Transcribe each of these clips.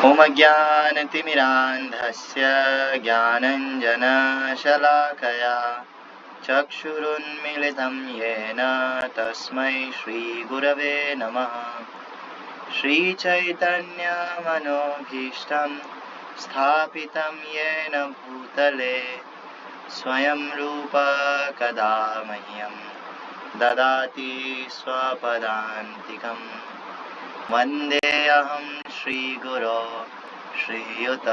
ॐ अज्ञानतिमिरान्धस्य ज्ञानञ्जनशलाकया चक्षुरुन्मिलितं येन तस्मै श्रीगुरवे नमः। श्रीचैतन्यमनोभीष्टं स्थापितं येन भूतले स्वयं रूप कदा मह्यं ददाति स्वपदान्तिकम्। वन्देऽहं श्रीगुरो श्रीयुतपदकमलं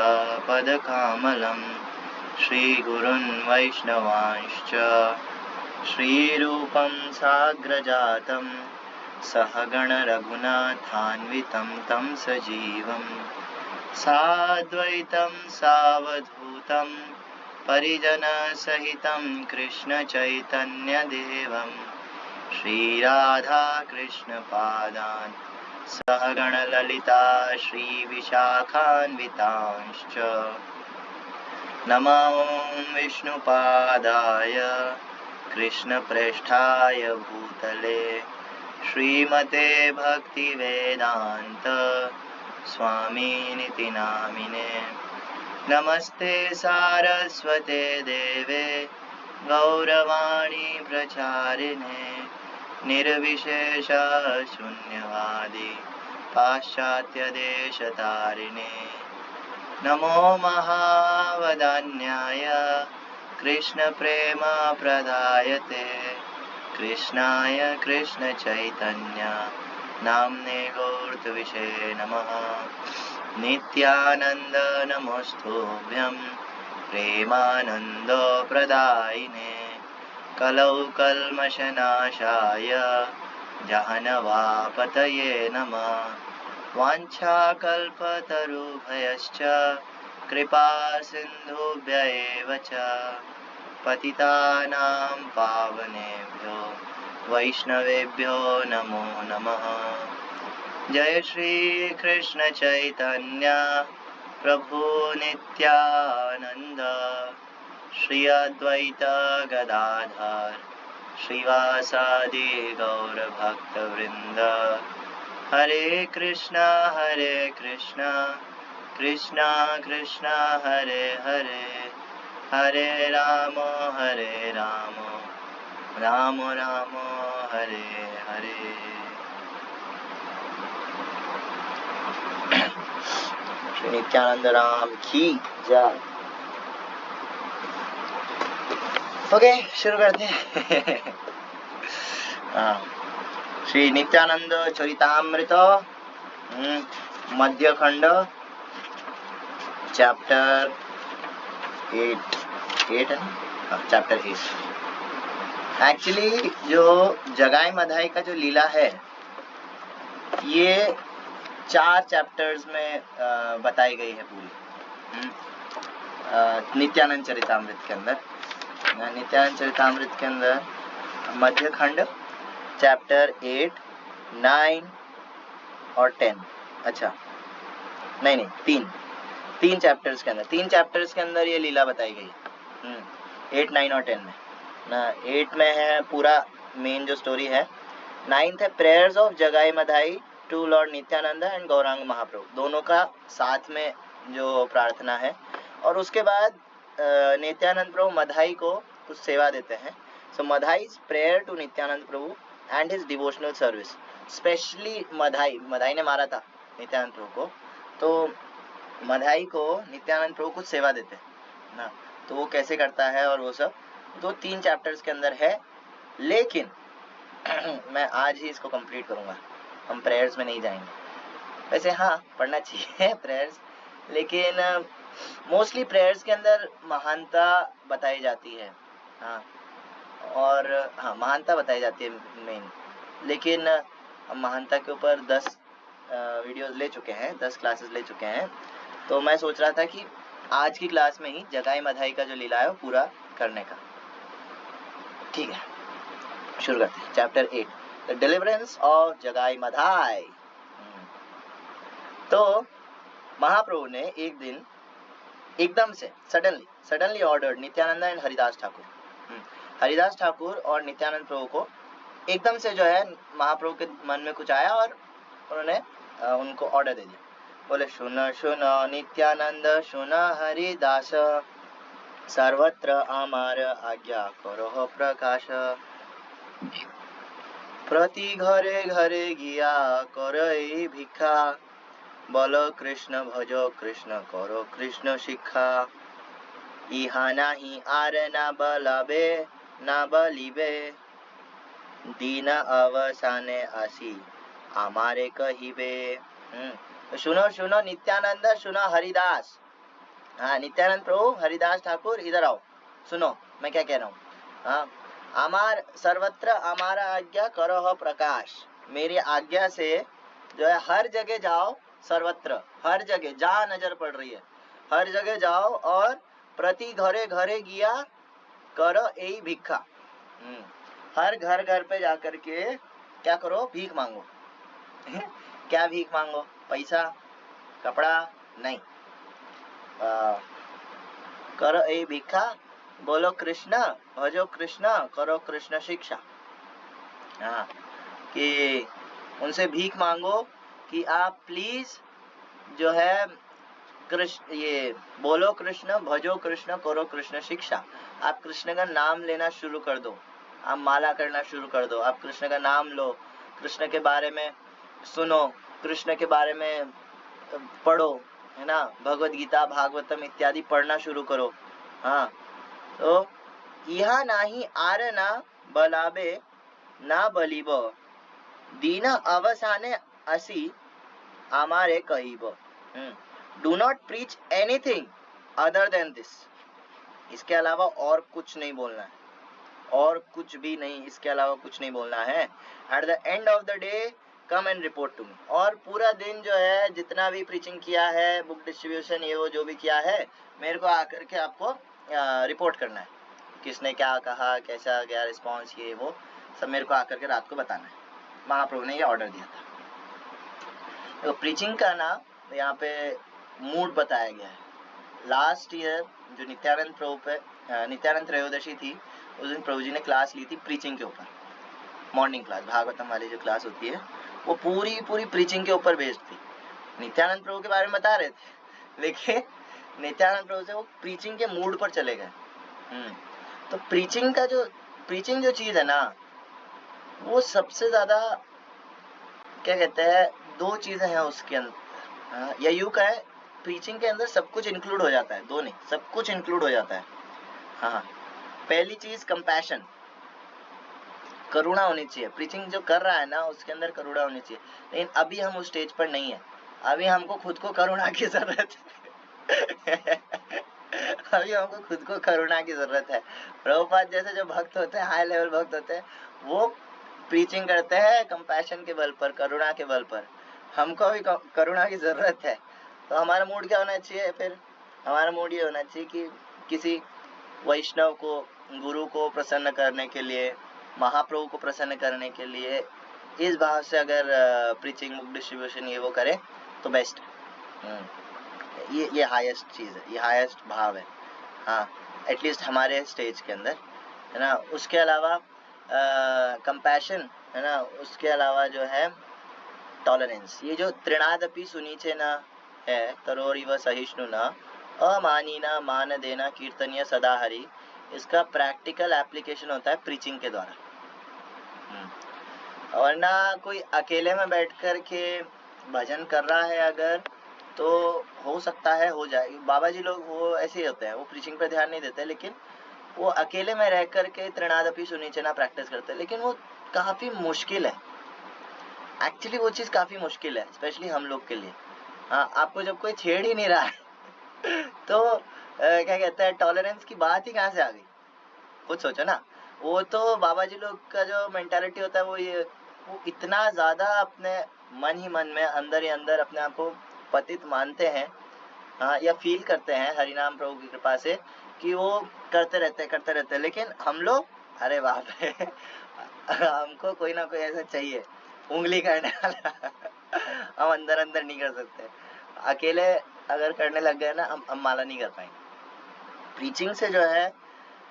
श्रीगुरून् वैष्णवांश्च श्रीरूपं साग्रजातं सहगणरघुनाथान्वितं तं सजीवं साद्वैतं सावधूतं परिजनसहितं कृष्णचैतन्यदेवं श्रीराधाकृष्णपादान् सहगणललिता श्रीविशाखान्वितांश्च नमो विष्णुपादाय कृष्णप्रेष्ठाय भूतले श्रीमते भक्तिवेदान्त स्वामिनिति नामिने। नमस्ते सारस्वते देवे गौरवाणी प्रचारिणे निर्विशेष शून्यवादी पाश्चात्यदेशतारिणे। नमो महावदान्याय कृष्णप्रेमप्रदायते कृष्णाय कृष्णचैतन्य नाम्ने गौरतविषे नमः। नित्यानन्द नमोस्तुभ्यं प्रेमानन्दप्रदायिने कलौ कल्मषनाशाय जहनवापतये नमः। वाञ्छाकल्पतरुभ्यश्च कृपा सिन्धुभ्य एव च पतितानां पावनेभ्यो वैष्णवेभ्यो नमो नमः। जय श्री कृष्ण चैतन्य प्रभु नित्यानंद श्री अद्वैत गदाधर श्रीवासादि गौर भक्त वृंद। हरे कृष्णा कृष्णा कृष्णा हरे हरे हरे राम राम राम हरे हरे। श्री नित्यानंद राम की जय। ओके, शुरू करते हैं। श्री नित्यानंद चरितामृत मध्य खंड चैप्टर 8 है ना, चैप्टर 8। एक्चुअली जो जगाई मधाई का जो लीला है ये 4 चैप्टर्स में बताई गई है पूरी नित्यानंद चरितामृत के अंदर। नित्यानंद चरितामृत के अंदर मध्य खंड चैप्टर 8, 9 और 10। अच्छा नहीं 3 चैप्टर्स के अंदर ये लीला बताई गई है। 8, 9 और 10 में ना। 8 में है पूरा मेन जो स्टोरी है। 9th है prayers of Jagai Madhai to lord Nityananda and Gaurang Mahaprabhu, दोनों का साथ में जो प्रार्थना है। और उसके बाद नित्यानंद प्रभु मधाई को कुछ सेवा देते हैं। So Madhai's prayer to Nityananda Prabhu and his devotional service. Specially Madhai ने मारा था नित्यानंद प्रभु को, तो मधाई को नित्यानंद प्रभु कुछ सेवा देते हैं ना। तो वो कैसे करता है और वो सब 2-3 चैप्टर्स के अंदर है। लेकिन मैं आज ही इसको कंप्लीट करूंगा, हम प्रेयर्स में नहीं जाएंगे। वैसे हाँ पढ़ना चाहिए प्रेयर्स, लेकिन मोस्टली प्रेयर्स के अंदर महानता बताई जाती है। हाँ, और हाँ महानता बताई जाती है मेन। लेकिन हम महानता के ऊपर 10 वीडियोस ले चुके हैं, 10 क्लासेस ले चुके हैं। तो मैं सोच रहा था कि आज की क्लास में ही जगाई मधाई का जो लीला है वो पूरा करने का। ठीक है, शुरू करते हैं। Chapter 8, the deliverance of Jagai मधाई। तो महाप्रभु ने एक दिन एकदम से suddenly ordered Nityanand and Haridas Thakur और नित्यानंद प्रभु को एकदम से जो है महाप्रभु के मन में कुछ आया और उन्होंने उनको ऑर्डर दे दिया। बोले सुनो सुनो नित्यानंद सुनो हरिदास, सर्वत्र आमार आज्ञा करो प्रकाश। प्रति घरे घरे गिया करई भिक्षा, बोलो कृष्ण भजो कृष्ण करो कृष्ण शिक्षा। इहा नाही आर ना बलाबे ना बलिबे, दीन अवसाने आसी हमारे कहिबे। तो सुनो सुनो नित्यानंद सुनो हरिदास। हाँ नित्यानंद प्रभु हरिदास ठाकुर इधर आओ, सुनो मैं क्या कह रहा हूँ। हाँ अमार सर्वत्र हमारा आज्ञा करो हो प्रकाश, मेरी आज्ञा से जो है हर जगह जाओ, सर्वत्र हर जगह जहाँ नजर पड़ रही है हर जगह जाओ, और प्रति घरे घरे गिया करो यही भिक्षा। हर घर घर पे जाकर के क्या करो, भीख मांगो। क्या भीख मांगो, पैसा कपड़ा नहीं, करो यही भिक्षा, बोलो कृष्ण भजो कृष्ण करो कृष्ण शिक्षा। हाँ कि उनसे भीख मांगो कि आप प्लीज जो है कृष्ण, ये बोलो कृष्ण भजो कृष्ण करो कृष्ण शिक्षा। आप कृष्ण का नाम लेना शुरू कर दो, आप माला करना शुरू कर दो, आप कृष्ण का नाम लो, कृष्ण के बारे में सुनो, कृष्ण के बारे में पढ़ो, है ना, भगवत गीता भागवतम इत्यादि पढ़ना शुरू करो। हाँ तो यह नाही आर ना बलाबे ना बलिबो, दीन अवसाने असी हमारे कहिबो। Do not preach anything other than this, इसके अलावा और कुछ नहीं बोलना है, और कुछ भी नहीं, इसके अलावा कुछ नहीं बोलना है। At the end of the day come and report to me, और पूरा दिन जो है जितना भी प्रीचिंग किया है, बुक डिस्ट्रीब्यूशन ये वो जो भी किया है, मेरे को आकर के आपको रिपोर्ट करना है, किसने क्या कहा, कैसा गया रिस्पॉन्स, ये वो सब मेरे को आकर के रात को बताना है। महाप्रभु ने ये ऑर्डर दिया था। तो प्रीचिंग का ना यहाँ पे मूड बताया गया है। लास्ट ईयर जो नित्यानंद प्रभु पे नित्यानंद त्रयोदशी थी, उस दिन प्रभु जी ने क्लास ली थी प्रीचिंग के ऊपर, मॉर्निंग क्लास भागवतम वाली जो क्लास होती है वो पूरी प्रीचिंग के ऊपर बेस्ड थी। नित्यानंद प्रभु के बारे में बता रहे थे, लेकिन नित्यानंद प्रभु से वो प्रीचिंग के मूड पर चले गए। तो प्रीचिंग जो चीज है ना, वो सबसे ज्यादा क्या कहते हैं, दो चीजें हैं उसके अंदर, या यूं कहें प्रीचिंग के अंदर सब कुछ इंक्लूड हो जाता है, दो नहीं सब कुछ इंक्लूड हो जाता है। हाँ पहली चीज कंपैशन, करुणा होनी चाहिए। प्रीचिंग जो कर रहा है ना उसके अंदर करुणा होनी चाहिए, लेकिन अभी हम उस स्टेज पर नहीं है, अभी हमको खुद को करुणा की जरूरत है। अभी हमको खुद को करुणा की जरूरत है। प्रभुपाद जैसे जो भक्त होते हैं, हाई लेवल भक्त होते हैं, वो प्रीचिंग करते हैं कंपैशन के बल पर, करुणा के बल पर। हमको अभी करुणा की जरूरत है। तो हमारा मूड क्या होना चाहिए फिर, हमारा मूड ये होना चाहिए कि किसी वैष्णव को, गुरु को प्रसन्न करने के लिए, महाप्रभु को प्रसन्न करने के लिए, इस भाव से अगर प्रीचिंग बुक डिस्ट्रीब्यूशन ये वो करे तो बेस्ट। ये हाईएस्ट चीज है, ये हाईएस्ट भाव है। हाँ एटलीस्ट हमारे स्टेज के अंदर, है ना। उसके अलावा कंपैशन, है ना, उसके अलावा जो है टॉलरेंस। ये जो त्रिणादपि सुनीचे न है, तरोरिव सहिष्णु न, अमानी न मान देना कीर्तनीय सदा हरि, इसका प्रैक्टिकल एप्लीकेशन होता है प्रीचिंग के द्वारा। वरना कोई अकेले में बैठ कर के भजन कर रहा है अगर, तो हो सकता है हो जाए। बाबा जी लोग वो ऐसे ही होते हैं, वो प्रीचिंग पे ध्यान नहीं देते, लेकिन वो अकेले में रह करके त्रिणादपि सुनीचना प्रैक्टिस करते हैं, लेकिन वो काफी मुश्किल है। एक्चुअली वो चीज काफी मुश्किल है, स्पेशली हम लोग के लिए। हाँ आपको जब कोई छेड़ ही नहीं रहा है तो क्या कहते हैं, टॉलरेंस की बात ही कहाँ से आ गई, खुद सोचो ना। वो तो बाबा जी लोग का जो मेंटालिटी होता है वो इतना ज्यादा अपने मन ही मन में, अंदर ही अंदर अपने आप को पतित मानते हैं, हाँ, या फील करते हैं हरिनाम प्रभु की कृपा से, कि वो करते रहते हैं। लेकिन हम लोग, अरे बाप रे, हमको कोई ना कोई ऐसा चाहिए उंगली करने वाला। हम अंदर अंदर नहीं कर सकते, अकेले अगर करने लग गए ना हम माला नहीं कर पाएंगे। प्रीचिंग से जो है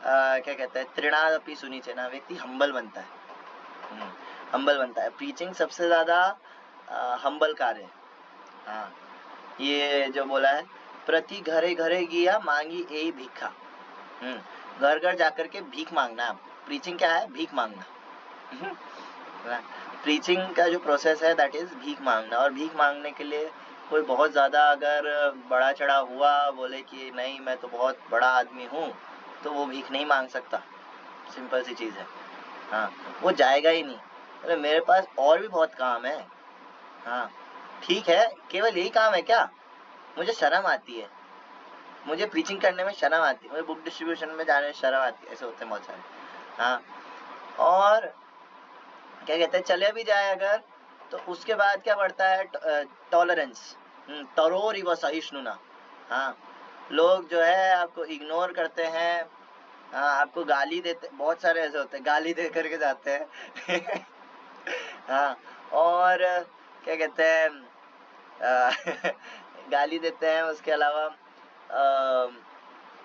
क्या कहते हैं, त्रिणादपि सुनीचना, व्यक्ति हम्बल बनता है, हम्बल बनता है। प्रीचिंग सबसे ज्यादा हम्बल कार्य है। हाँ ये जो बोला है, प्रति घरे घरे गिया मांगी यही भिक्षा। घर घर जाकर के भीख मांगना है आपको। प्रीचिंग क्या है? भीख मांगना। प्रीचिंग का जो प्रोसेस है दैट इज भीख मांगना। और भीख मांगने के लिए कोई बहुत ज़्यादा अगर बड़ा चढ़ा हुआ बोले कि नहीं मैं तो बहुत बड़ा आदमी हूँ, तो वो भीख नहीं मांग सकता। सिंपल सी चीज़ है। हाँ, वो जाएगा ही नहीं। अरे मेरे पास और भी बहुत काम है। हाँ ठीक है, केवल यही काम है क्या? मुझे शर्म आती है, मुझे प्रीचिंग करने में शर्म आती है, मुझे बुक डिस्ट्रीब्यूशन में जाने में शर्म आती है। ऐसे होते हैं बहुत सारे। हाँ, और क्या कहते हैं, चले भी जाए अगर तो उसके बाद क्या बढ़ता है? टॉलरेंस, तरोर इव सहिष्णुना। हाँ, लोग जो है आपको इग्नोर करते हैं। हाँ, आपको गाली देते, बहुत सारे ऐसे होते हैं गाली दे करके जाते हैं। हाँ, और क्या कहते हैं, गाली देते हैं। उसके अलावा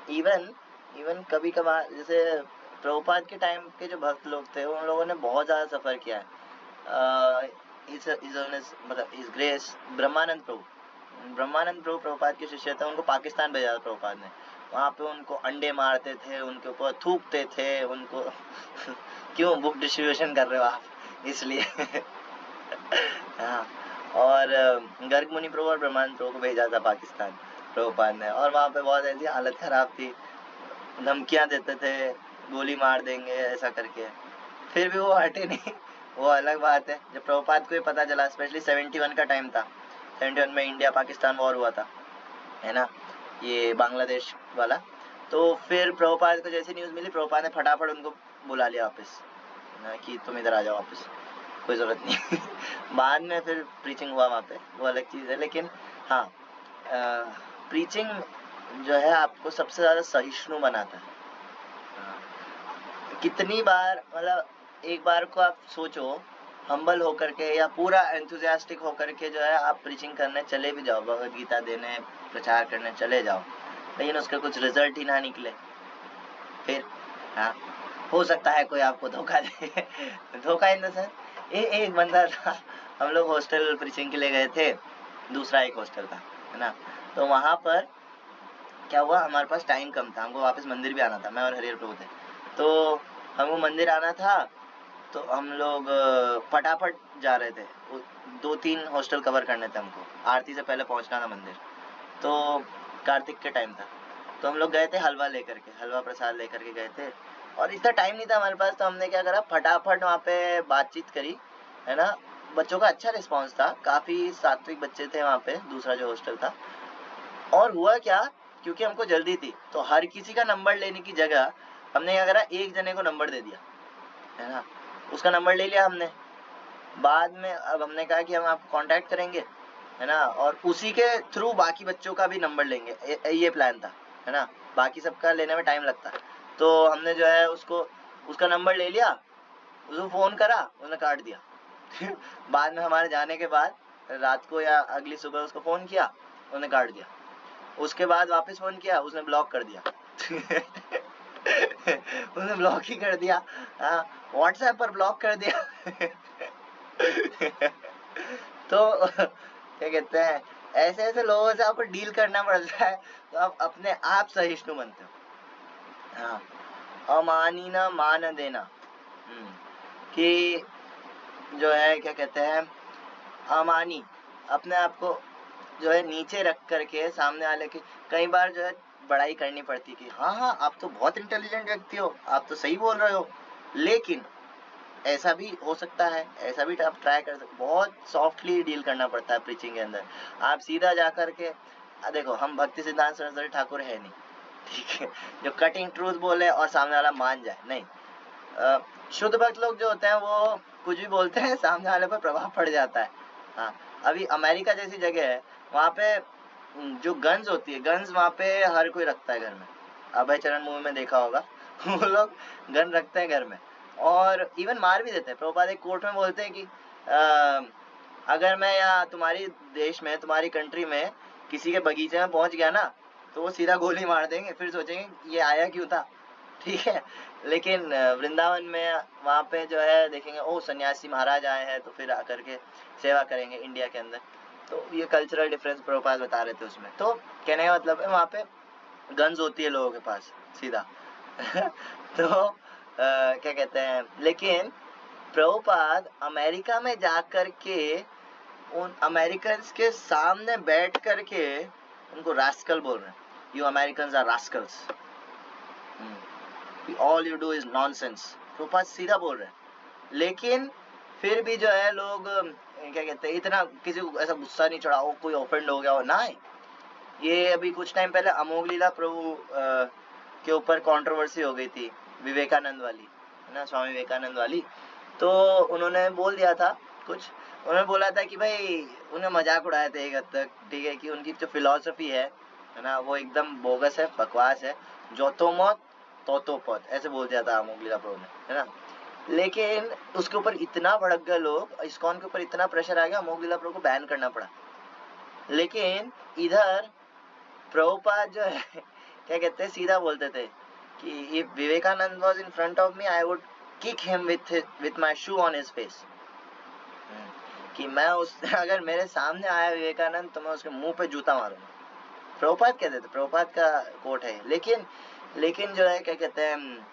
इवन कभी कभार जैसे प्रभुपाद के टाइम के जो भक्त लोग थे उन लोगों ने बहुत ज़्यादा सफ़र किया है। मतलब इस ग्रेस ब्रह्मानंद प्रभु प्रभुपाद के शिष्य थे, उनको पाकिस्तान भेजा था प्रभुपाद ने। वहाँ पे उनको अंडे मारते थे, उनके ऊपर थूकते थे उनको। क्यों? बुक डिस्ट्रीब्यूशन कर रहे हो आप, इसलिए। हाँ, और गर्ग मुनि प्रभु और ब्रह्मानंद प्रभु को भेजा था पाकिस्तान प्रभुपाद ने, और वहाँ पे बहुत ऐसी हालत खराब थी, धमकियाँ देते थे गोली मार देंगे ऐसा करके, फिर भी वो हटे नहीं। वो अलग बात है। जब प्रभुपाद को ये पता चला, स्पेशली 71 का टाइम था, 71 में इंडिया पाकिस्तान वॉर हुआ था, है ना, ये बांग्लादेश वाला। तो फिर प्रभुपाद को जैसी न्यूज़ मिली, प्रभुपाद ने फटाफट उनको बुला लिया वापस कि तुम इधर आ जाओ वापस, कोई ज़रूरत नहीं। बाद में फिर प्रीचिंग हुआ वहाँ पे, वो अलग चीज़ है। लेकिन हाँ, प्रीचिंग जो है आपको सबसे ज़्यादा सहिष्णु बनाता है। कितनी बार, मतलब एक बार को आप सोचो, हम्बल होकर के या पूरा एंथुजियास्टिक होकर के जो है आप प्रीचिंग करने चले भी जाओ, भगवद गीता देने, प्रचार करने चले जाओ, लेकिन उसका कुछ रिजल्ट ही ना निकले, फिर हाँ, हो सकता है कोई आपको धोखा दे। धोखा इन द सेंस, एक बंदा था, हम लोग हॉस्टल प्रीचिंग के लिए गए थे, दूसरा एक हॉस्टल था, है ना। तो वहाँ पर क्या हुआ, हमारे पास टाइम कम था, हमको वापस मंदिर भी आना था, मैं और हरिहर प्रभु थे। तो हमको मंदिर आना था, तो हम लोग फटाफट जा रहे थे, 2-3 हॉस्टल कवर करने थे हमको, आरती से पहले पहुंचना था मंदिर। तो कार्तिक के टाइम था, तो हम लोग गए थे हलवा लेकर के, हलवा प्रसाद लेकर के गए थे, और इतना टाइम नहीं था हमारे पास। तो हमने क्या करा, फटाफट वहाँ पे बातचीत करी, है ना। बच्चों का अच्छा रिस्पांस था, काफ़ी सात्विक बच्चे थे वहाँ पे, दूसरा जो हॉस्टल था। और हुआ क्या, क्योंकि हमको जल्दी थी, तो हर किसी का नंबर लेने की जगह हमने क्या करा, एक जने को नंबर दे दिया, है ना। उसका नंबर ले लिया हमने। बाद में अब हमने कहा कि हम आपको कांटेक्ट करेंगे, है ना, और उसी के थ्रू बाकी बच्चों का भी नंबर लेंगे, ये प्लान था, है ना। बाकी सबका लेने में टाइम लगता है, तो हमने जो है उसका नंबर ले लिया, उसको फ़ोन करा, उसने काट दिया। बाद में हमारे जाने के बाद रात को या अगली सुबह उसको फ़ोन किया, उसने काट दिया। उसके बाद वापस फ़ोन किया, उसने ब्लॉक कर दिया। उसने ब्लॉक ही कर दिया, हाँ, व्हाट्सएप पर ब्लॉक कर दिया। तो क्या कहते हैं, ऐसे ऐसे लोगों से आपको डील करना पड़ता है, तो आप अपने आप सहिष्णु बनते हो। हाँ, अमानी ना मान देना, कि जो है क्या कहते हैं, अमानी, अपने आप को जो है नीचे रख करके सामने वाले की कई बार जो है बड़ाई करनी पड़ती है कि हाँ हाँ आप तो बहुत इंटेलिजेंट व्यक्ति हो, आप तो सही बोल रहे हो, लेकिन ऐसा भी हो सकता है, ऐसा भी आप ट्राई कर सकते। बहुत सॉफ्टली डील करना पड़ता है प्रीचिंग के अंदर। आप सीधा जा करके देखो, हम भक्ति सिद्धांत सरस्वती ठाकुर है नहीं, ठीक है, जो कटिंग ट्रूथ बोले और सामने वाला मान जाए, नहीं। शुद्ध भक्त लोग जो होते हैं वो कुछ भी बोलते हैं, सामने वाले पर प्रभाव पड़ जाता है। हाँ, अभी अमेरिका जैसी जगह है, वहाँ पे जो गन्स होती है, गन्स वहाँ पे हर कोई रखता है घर में। अभय चरण मूवी में देखा होगा। वो लोग गन रखते हैं घर में, और इवन मार भी देते हैं। प्रभुपाद एक कोर्ट में बोलते हैं कि अगर मैं यहाँ तुम्हारी देश में, तुम्हारी कंट्री में किसी के बगीचे में पहुँच गया ना, तो वो सीधा गोली मार देंगे, फिर सोचेंगे ये आया क्यों था, ठीक है। लेकिन वृंदावन में वहाँ पे जो है देखेंगे, ओ सन्यासी महाराज आए हैं, तो फिर आकर के सेवा करेंगे इंडिया के अंदर। तो ये कल्चरल डिफरेंस प्रभुपाद बता रहे थे उसमें। तो कहने का मतलब है वहाँ पे गन्स होती है लोगों के पास सीधा तो क्या कहते हैं, लेकिन प्रभुपाद अमेरिका में जाकर के उन अमेरिकन्स के सामने बैठ करके उनको रास्कल बोल रहे हैं, you Americans are rascals, all you do is nonsense, Prabhupada सीधा बोल रहे हैं। लेकिन फिर भी जो है लोग क्या कहते हैं, इतना किसी को ऐसा गुस्सा नहीं चढ़ा हो, कोई ऑफेंड हो गया हो ना। ये अभी कुछ टाइम पहले अमोघ लीला प्रभु के ऊपर कंट्रोवर्सी हो गई थी, विवेकानंद वाली है ना, स्वामी विवेकानंद वाली। तो उन्होंने बोल दिया था कुछ, उन्होंने बोला था कि भाई उन्हें मजाक उड़ाया था एक हद तक, ठीक है, कि उनकी जो फिलॉसफी है ना, वो एकदम बोगस है, बकवास है, जो तो मौत तो पौत, ऐसे बोल दिया था अमोघ लीला प्रभु ने, है ना। लेकिन उसके ऊपर इतना भड़क गए लोग, इस्कॉन के ऊपर इतना प्रेशर आ गया, अमोघ लीला प्रभु को बैन करना पड़ा। लेकिन इधर प्रभुपाद जो है क्या कहते हैं, सीधा बोलते थे कि if Vivekananda was in front of me I would kick him with my shoe on his face, कि मैं उस अगर मेरे सामने आया विवेकानंद तो मैं उसके मुंह पे जूता मारूंगा। प्रभुपाद कहते थे, प्रभुपाद का कोट है। लेकिन जो है क्या कहते हैं,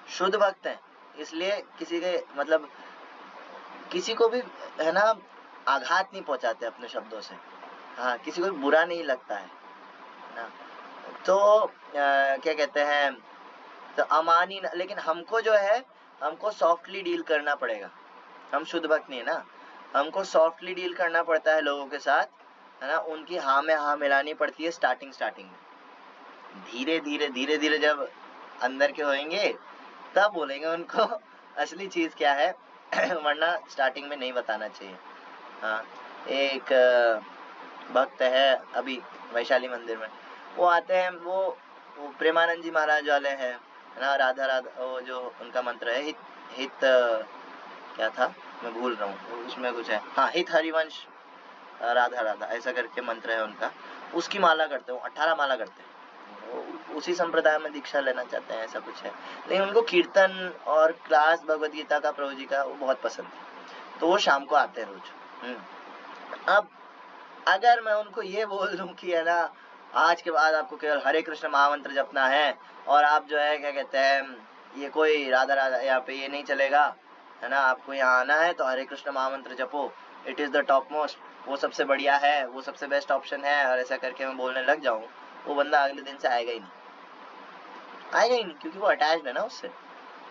शुद्ध भक्त हैं, इसलिए किसी के मतलब किसी को भी है ना आघात नहीं पहुंचाते अपने शब्दों से, हाँ, किसी को बुरा नहीं लगता है ना। तो क्या कहते हैं, तो अमानी, लेकिन हमको जो है हमको सॉफ्टली डील करना पड़ेगा, हम शुद्ध भक्त नहीं है ना, हमको सॉफ्टली डील करना पड़ता है लोगों के साथ, है ना। उनकी हाँ में हाँ मिलानी पड़ती है स्टार्टिंग में, धीरे धीरे जब अंदर के होंगे तब बोलेंगे उनको असली चीज क्या है वरना स्टार्टिंग में नहीं बताना चाहिए। हाँ, एक भक्त है अभी वैशाली मंदिर में, वो आते हैं, वो प्रेमानंद जी महाराज वाले हैं, है ना, राधा राधा, वो जो उनका मंत्र है हित क्या था मैं भूल रहा हूँ, उसमें कुछ है, हाँ, हित हरिवंश राधा राधा ऐसा करके मंत्र है उनका, उसकी माला करते हो, 18 माला करते हैं, उसी संप्रदाय में दीक्षा लेना चाहते हैं, ऐसा कुछ है। लेकिन उनको कीर्तन और क्लास भगवद गीता का प्रभु जी का वो बहुत पसंद है, तो वो शाम को आते हैं रोज। अब अगर मैं उनको ये बोल दूं कि है ना आज के बाद आपको केवल हरे कृष्ण महामंत्र जपना है, और आप जो है क्या कहते हैं, ये कोई राधा राधा यहाँ पे ये नहीं चलेगा, है ना, आपको यहाँ आना है तो हरे कृष्ण महामंत्र जपो, it is the top most, वो सबसे बढ़िया है, वो सबसे बेस्ट ऑप्शन है, और ऐसा करके मैं बोलने लग जाऊं, वो बंदा अगले दिन से आएगा ही नहीं, क्योंकि वो अटैच्ड है ना उससे,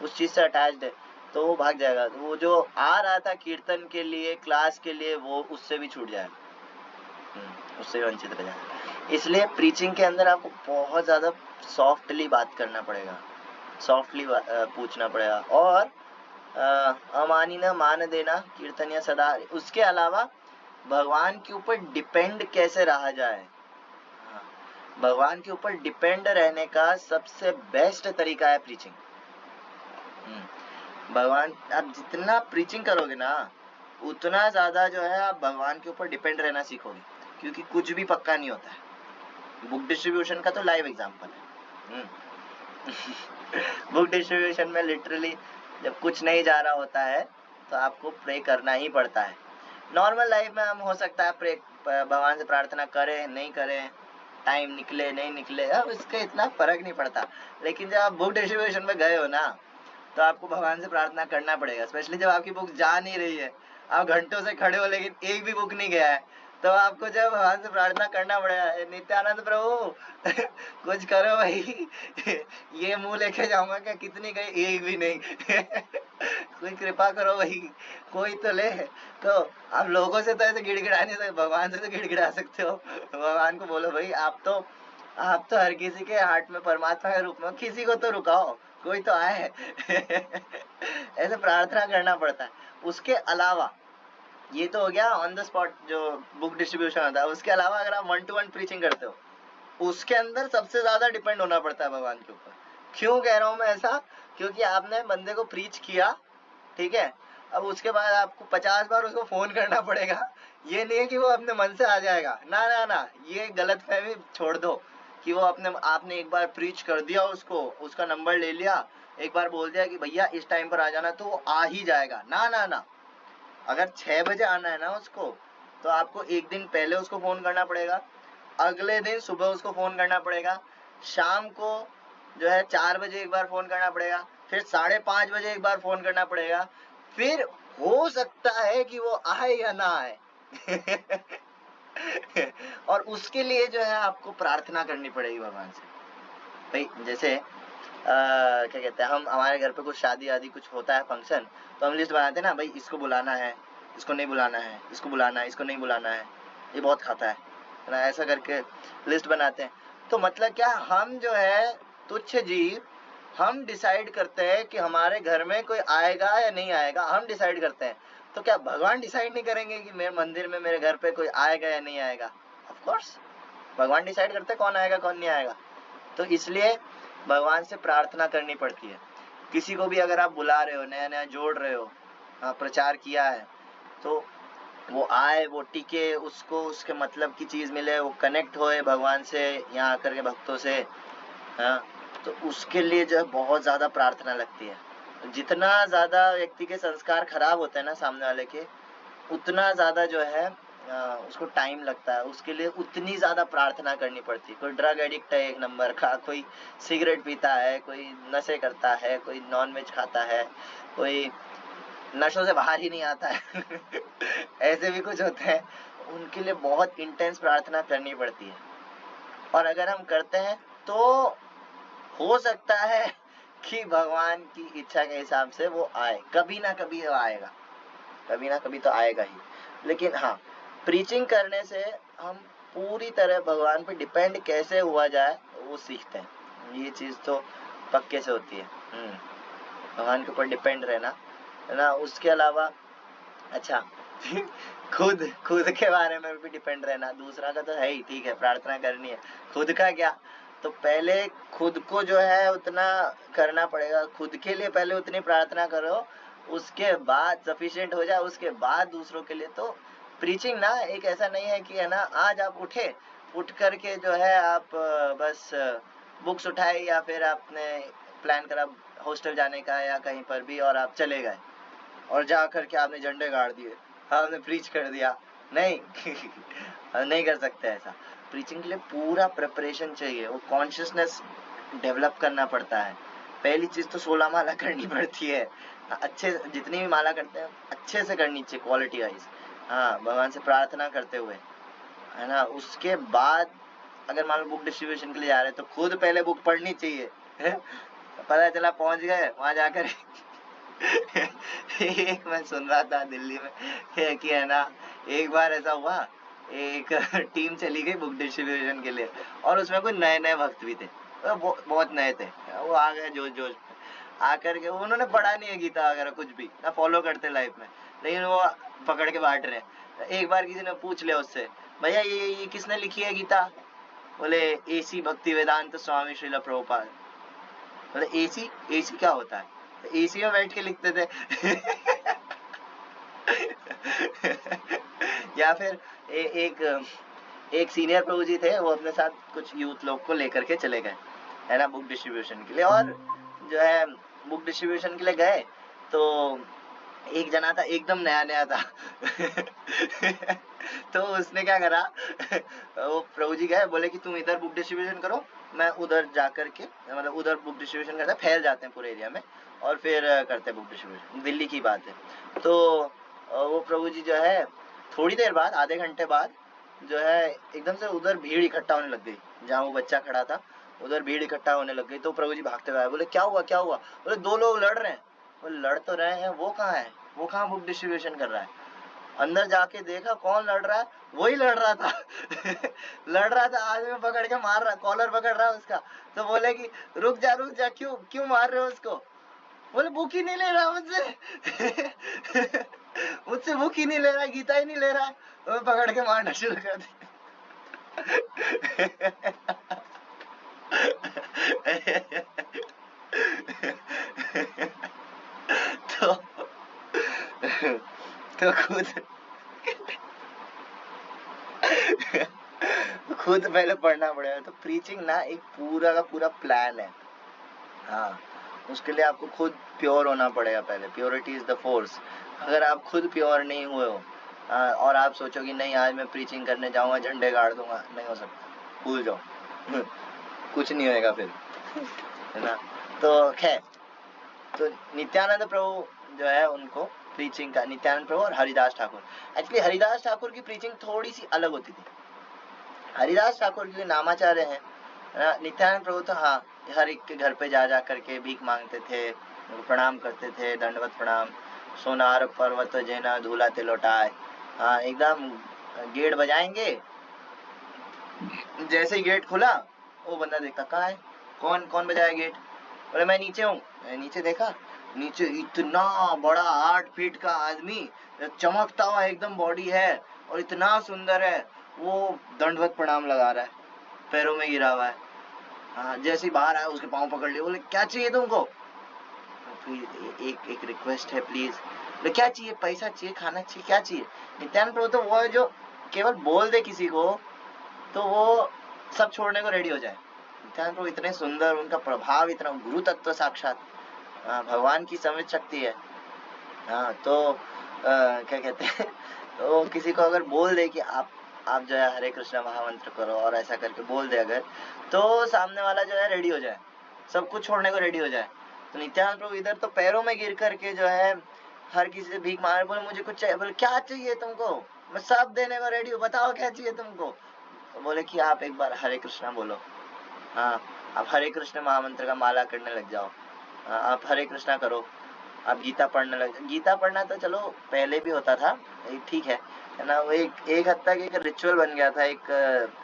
उस चीज से अटैच्ड है, तो वो भाग जाएगा। तो वो जो आ रहा था कीर्तन के लिए, क्लास के लिए, वो उससे भी छूट जाएगा, उससे भी वंचित रह जाएगा। इसलिए प्रीचिंग के अंदर आपको बहुत ज्यादा सॉफ्टली बात करना पड़ेगा, सॉफ्टली पूछना पड़ेगा, और अमानी न मान देना कीर्तन या सदा। उसके अलावा भगवान के ऊपर डिपेंड कैसे रहा जाए, भगवान के ऊपर डिपेंड रहने का सबसे बेस्ट तरीका है प्रीचिंग। भगवान, आप जितना प्रीचिंग करोगे ना उतना ज्यादा जो है आप भगवान के ऊपर डिपेंड रहना सीखोगे, क्योंकि कुछ भी पक्का नहीं होता है। बुक डिस्ट्रीब्यूशन का तो लाइव एग्जांपल है। बुक डिस्ट्रीब्यूशन में लिटरली जब कुछ नहीं जा रहा होता है तो आपको प्रे करना ही पड़ता है। नॉर्मल लाइफ में हम हो सकता है प्रे भगवान से प्रार्थना करें नहीं करें, टाइम निकले नहीं निकले, अब इसका इतना फर्क नहीं पड़ता। लेकिन जब आप बुक डिस्ट्रीब्यूशन में गए हो ना तो आपको भगवान से प्रार्थना करना पड़ेगा, स्पेशली जब आपकी बुक जा नहीं रही है, आप घंटों से खड़े हो लेकिन एक भी बुक नहीं गया है, तो आपको जब भगवान से प्रार्थना करना पड़ेगा, नित्यानंद प्रभु कुछ करो भाई ये मुंह लेके जाऊंगा क्या, कितनी गई, एक भी नहीं कोई कृपा करो भाई, कोई तो ले। तो आप लोगों से तो ऐसे गिड़गिड़ा नहीं सकते, भगवान से तो गिड़गिड़ा सकते हो। भगवान को बोलो भाई आप तो हर किसी के हार्ट में परमात्मा के रूप में, किसी को तो रुकाओ, कोई तो आए ऐसे प्रार्थना करना पड़ता है। उसके अलावा ये तो हो गया ऑन द स्पॉट जो बुक डिस्ट्रीब्यूशन होता है। उसके अलावा अगर आप 1-to-1 प्रीचिंग करते हो, उसके अंदर सबसे ज्यादा डिपेंड होना पड़ता है भगवान के ऊपर। क्यों कह रहा हूं मैं ऐसा, क्योंकि आपने बंदे को प्रीच किया, ठीक है, अब उसके बाद आपको 50 बार उसको फोन करना पड़ेगा। ये नहीं है कि वो अपने मन से आ जाएगा, ना ना ना, ये गलत फहमी छोड़ दो कि वो आपने एक बार प्रीच कर दिया, उसको उसका नंबर ले लिया, एक बार बोल दिया कि भैया इस टाइम पर आ जाना, तो वो आ ही जाएगा, ना ना ना। अगर 6 बजे आना है ना उसको, तो आपको एक दिन पहले उसको फोन करना पड़ेगा, अगले दिन सुबह उसको फोन करना पड़ेगा, शाम को जो है 4 बजे एक बार फोन करना पड़ेगा, फिर 5:30 बजे एक बार फोन करना पड़ेगा, फिर हो सकता है कि वो आए या ना आए। और उसके लिए जो है आपको प्रार्थना करनी पड़ेगी भगवान से। भाई जैसे क्या कहते हैं, हम हमारे घर पे कुछ शादी आदि कुछ होता है फंक्शन, तो हम लिस्ट बनाते हैं ना, भाई इसको बुलाना है, इसको नहीं बुलाना है, इसको बुलाना है, इसको नहीं बुलाना है, ये बहुत खाता है ना, ऐसा करके लिस्ट बनाते हैं। तो मतलब क्या, हम जो है तुच्छ जीव, हम डिसाइड करते हैं कि हमारे घर में कोई आएगा या नहीं आएगा, हम डिसाइड करते हैं। तो क्या भगवान डिसाइड नहीं करेंगे कि मेरे मंदिर में मेरे घर पे कोई आएगा या नहीं आएगा? ऑफ कोर्स भगवान डिसाइड करते हैं कौन आएगा कौन नहीं आएगा। तो इसलिए भगवान से प्रार्थना करनी पड़ती है। किसी को भी अगर आप बुला रहे हो, नया नया जोड़ रहे हो, प्रचार किया है, तो वो आए, वो टिके, उसको उसके मतलब की चीज मिले, वो कनेक्ट होए भगवान से यहाँ आकर के भक्तों से, हाँ, तो उसके लिए जो है बहुत ज्यादा प्रार्थना लगती है। जितना ज्यादा व्यक्ति के संस्कार खराब होते हैं ना सामने वाले के, उतना ज्यादा जो है उसको टाइम लगता है, उसके लिए उतनी ज्यादा प्रार्थना करनी पड़ती है। कोई ड्रग एडिक्ट है एक नंबर का, कोई सिगरेट पीता है, कोई नशे करता है, कोई नॉनवेज खाता है, कोई नशों से बाहर ही नहीं आता है ऐसे भी कुछ होते हैं, उनके लिए बहुत इंटेंस प्रार्थना करनी पड़ती है। और अगर हम करते हैं तो हो सकता है कि भगवान की इच्छा के हिसाब से वो आए, कभी ना कभी वो आएगा, कभी ना कभी तो आएगा ही। लेकिन हाँ, प्रीचिंग करने से हम पूरी तरह भगवान पे डिपेंड कैसे हुआ जाए वो सीखते हैं, ये चीज तो पक्के से होती है। भगवान के ऊपर डिपेंड रहना है ना। उसके अलावा अच्छा खुद के बारे में भी डिपेंड रहना, दूसरा का तो है ही, ठीक है प्रार्थना करनी है, खुद का क्या, तो पहले खुद को जो है उतना करना पड़ेगा, खुद के लिए पहले उतनी प्रार्थना करो, उसके बाद सफिशिएंट हो जाए, उसके बाद दूसरों के लिए। तो प्रीचिंग ना एक ऐसा नहीं है कि है ना, आज आप उठ करके जो है आप बस बुक्स उठाए या फिर आपने प्लान करा हॉस्टल जाने का या कहीं पर भी और आप चले गए और जा करके आपने झंडे गाड़ दिए, आपने प्रीच कर दिया, नहीं नहीं कर सकते ऐसा। प्रीचिंग के लिए पूरा प्रिपरेशन चाहिए, वो कॉन्शियसनेस डेवलप करना पड़ता है। पहली चीज तो 16 माला करनी पड़ती है, अच्छे जितनी भी माला करते हैं अच्छे से करनी चाहिए, क्वालिटी वाइज, हाँ भगवान से प्रार्थना करते हुए, है ना। उसके बाद अगर मान लो बुक डिस्ट्रीब्यूशन के लिए जा रहे हैं तो खुद पहले बुक पढ़नी चाहिए पता चला पहुंच गए वहां जाकर एक मैं सुन रहा था दिल्ली में कि है ना, एक बार ऐसा हुआ, एक टीम चली गई बुक डिस्ट्रीब्यूशन के लिए और उसमें कुछ नए नए भक्त भी थे, तो बहुत नए थे, वो आ गए जोश जोश आकर के, उन्होंने पढ़ा नहीं है गीता वगैरह कुछ भी ना, फॉलो करते लाइफ में, लेकिन वो पकड़ के बांट रहे। एक बार किसी ने पूछ लिया उससे, भैया ये किसने लिखी है गीता? बोले एसी भक्ति वेदांत स्वामी श्रील प्रभुपाद। बोले एसी क्या होता है? एसी में बैठ के लिखते थे या फिर एक सीनियर प्रभु जी थे, वो अपने साथ कुछ यूथ लोग को लेकर के चले गए, है ना, बुक डिस्ट्रीब्यूशन के लिए। और जो है बुक डिस्ट्रीब्यूशन के लिए गए तो एक जना था एकदम नया नया था तो उसने क्या करा वो प्रभु जी गए, बोले कि तुम इधर बुक डिस्ट्रीब्यूशन करो, मैं उधर जाकर के, मतलब उधर बुक डिस्ट्रीब्यूशन करते हैं, फैल जाते हैं पूरे एरिया में और फिर करते हैं बुक डिस्ट्रीब्यूशन, दिल्ली की बात है। तो वो प्रभु जी जो है थोड़ी देर बाद, आधे घंटे बाद जो है एकदम से उधर भीड़ इकट्ठा होने लग गई, जहाँ वो बच्चा खड़ा था उधर भीड़ इकट्ठा होने लग गई। तो प्रभु जी भागते हुए आए, बोले क्या हुआ क्या हुआ? बोले 2 लोग लड़ रहे हैं। बोले लड़ तो रहे हैं, वो कहाँ है, वो कहाँ बुक डिस्ट्रीब्यूशन कर रहा है? अंदर जाके देखा कौन लड़ रहा है, वही लड़ रहा था लड़ रहा था, आदमी पकड़ के मार रहा, कॉलर पकड़ रहा है उसका। तो बोले कि रुक जा क्यों मार रहे हो उसको? बोले बुक ही नहीं ले रहा मुझसे मुझसे बुक ही नहीं ले रहा, गीता ही नहीं ले रहा। वो पकड़ के मारना शुरू कर दिया तो खुद पहले पढ़ना पड़ेगा। तो प्रीचिंग ना एक पूरा का पूरा प्लान है, हाँ, उसके लिए आपको खुद प्योर होना पड़ेगा पहले, प्योरिटी इज द फोर्स। अगर आप खुद प्योर नहीं हुए हो और आप सोचोगे नहीं आज मैं प्रीचिंग करने जाऊंगा झंडे गाड़ दूंगा, नहीं हो सकता, भूल जाओ कुछ नहीं होएगा फिर है ना। तो खैर, तो नित्यानंद प्रभु जो है उनको प्रीचिंग का, नित्यानंद प्रभु और हरिदास ठाकुर, एक्चुअली हरिदास ठाकुर की प्रीचिंग थोड़ी सी अलग होती थी। हरिदास ठाकुर के नामाचार्य हैं, नित्यानंद प्रभु तो हाँ हर एक के घर पे जा जा करके भीख मांगते थे, प्रणाम करते थे, दंडवत प्रणाम, सोनार पर्वत जेना धूला ते लौटाए, हाँ एकदम गेट बजाएंगे, जैसे ही गेट खुला वो बंदा देखता कहाँ है, कौन कौन बजाया गेट, बोले मैं नीचे हूँ, नीचे देखा, नीचे इतना बड़ा 8 फीट का आदमी, चमकता हुआ एकदम बॉडी है और इतना सुंदर है, वो दंडवत प्रणाम लगा रहा है, पैरों में गिरा हुआ है। हाँ जैसे ही बाहर आया उसके पाँव पकड़ लिए, बोले क्या चाहिए तुमको, एक रिक्वेस्ट है प्लीज, बोले क्या चाहिए, पैसा चाहिए, खाना चाहिए, क्या चाहिए। नित्यानंद प्रभु तो वो है जो केवल बोल दे किसी को तो वो सब छोड़ने को रेडी हो जाए। नित्यानंद प्रभु इतने सुंदर, उनका प्रभाव इतना, गुरु तत्व साक्षात, भगवान की समझ शक्ति है। हाँ तो क्या कहते हैं तो किसी को अगर बोल दे कि आप जो है हरे कृष्णा महामंत्र करो और ऐसा करके बोल दे अगर, तो सामने वाला जो है रेडी हो जाए, सब कुछ छोड़ने को रेडी हो जाए। तो नित्यानंद प्रभु इधर तो पैरों में गिर करके जो है हर किसी से भीख मांग, बोले मुझे कुछ चाहिए, बोले क्या चाहिए तुमको, मैं सब देने को रेडी हूँ, बताओ क्या चाहिए तुमको। तो बोले कि आप एक बार हरे कृष्णा बोलो, हाँ आप हरे कृष्ण महामंत्र का माला करने लग जाओ, आप हरे कृष्णा करो, आप गीता पढ़ने लग, गीता पढ़ना तो चलो पहले भी होता था, ठीक है ना, वो एक हद तक एक रिचुअल बन गया था, एक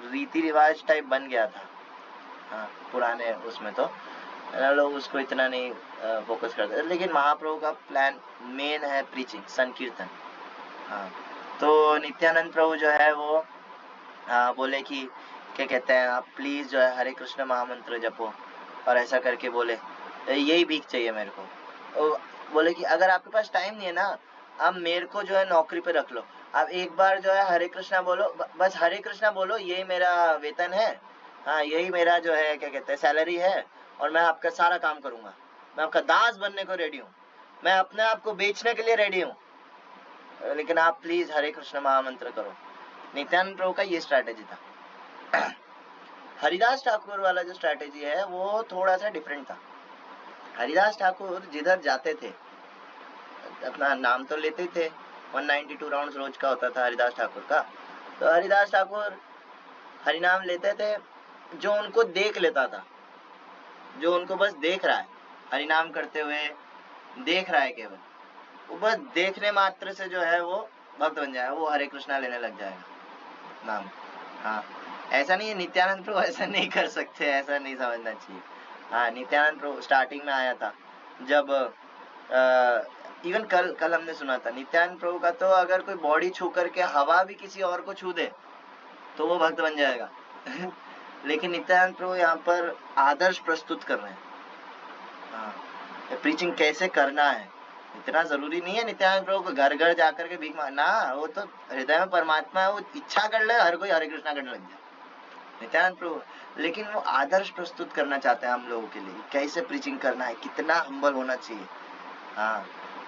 रीति रिवाज टाइप बन गया था। हाँ पुराने उसमें तो लोग उसको इतना नहीं फोकस करते, लेकिन महाप्रभु का प्लान मेन है प्रीचिंग, संकीर्तन। हाँ तो नित्यानंद प्रभु जो है वो बोले कि क्या कहते हैं आप प्लीज जो है हरे कृष्ण महामंत्र जपो, और ऐसा करके बोले यही भीख चाहिए मेरे को। बोले कि अगर आपके पास टाइम नहीं है ना, आप मेरे को जो है नौकरी पे रख लो, आप एक बार जो है हरे कृष्णा बोलो, बस हरे कृष्णा बोलो, यही मेरा वेतन है, हाँ यही मेरा जो है क्या कहते हैं सैलरी है, और मैं आपका सारा काम करूंगा, मैं आपका दास बनने को रेडी हूँ, मैं अपने आप को बेचने के लिए रेडी हूँ, लेकिन आप प्लीज हरे कृष्ण महामंत्र करो। नित्यानंद प्रभु का ये स्ट्रैटेजी था। हरिदास ठाकुर वाला जो स्ट्रैटेजी है वो थोड़ा सा डिफरेंट था। हरिदास ठाकुर जिधर जाते थे अपना नाम तो लेते थे, 192 राउंड रोज का होता था हरिदास ठाकुर का, तो हरिदास ठाकुर हरिनाम लेते थे, जो उनको देख लेता था, जो उनको बस देख रहा है हरिनाम करते हुए, देख रहा है केवल, वो बस देखने मात्र से जो है वो भक्त बन जाएगा, वो हरे कृष्णा लेने लग जाएगा नाम। हाँ ऐसा नहीं है, नित्यानंद प्रभु ऐसा नहीं कर सकते, ऐसा नहीं समझना चाहिए। हाँ नित्यानंद प्रभु स्टार्टिंग में आया था जब इवन कल हमने सुना था नित्यानंद प्रभु का, तो अगर कोई बॉडी छू करके हवा भी किसी और को छू दे तो वो भक्त बन जाएगा लेकिन नित्यानंद प्रभु यहाँ पर आदर्श प्रस्तुत कर रहे हैं। हाँ प्रीचिंग कैसे करना है, इतना जरूरी नहीं है नित्यानंद प्रभु को घर घर जाकर के भीख मांगना, वो तो हृदय में परमात्मा है, वो इच्छा कर ले हर कोई हरे कृष्णा करने लग जाए नित्यानंद प्रभु, लेकिन वो आदर्श प्रस्तुत करना चाहते हैं हम लोगों के लिए, कैसे प्रीचिंग करना है, कितना हम्बल होना चाहिए। हाँ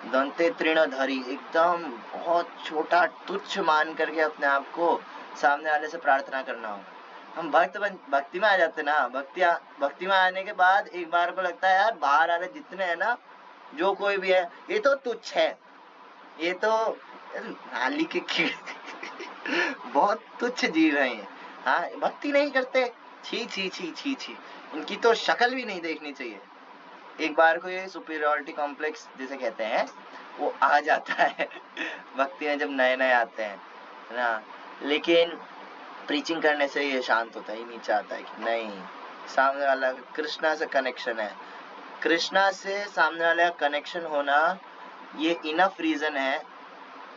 दंते तृणधारी, एकदम बहुत छोटा तुच्छ मान करके अपने आप को सामने वाले से प्रार्थना करना होगा। हम भक्ति में आ जाते ना, भक्ति में आने के बाद एक बार को लगता है यार बाहर आ रहे जितने हैं ना, जो कोई भी है ये तो तुच्छ है, ये तो नाली के कीड़े बहुत तुच्छ जीव है ये। हाँ भक्ति नहीं करते, छी छी छी छी छी, इनकी तो शक्ल भी नहीं देखनी चाहिए। एक बार को ये सुपीरियरिटी कॉम्प्लेक्स जिसे कहते हैं वो आ जाता है भक्ति में जब नए नए आते हैं ना, लेकिन प्रीचिंग करने से ये शांत होता है, ये नीचे आता है कि नहीं सामने वाला कृष्णा से कनेक्शन है, कृष्णा से सामने वाले का कनेक्शन होना ये इनफ रीजन है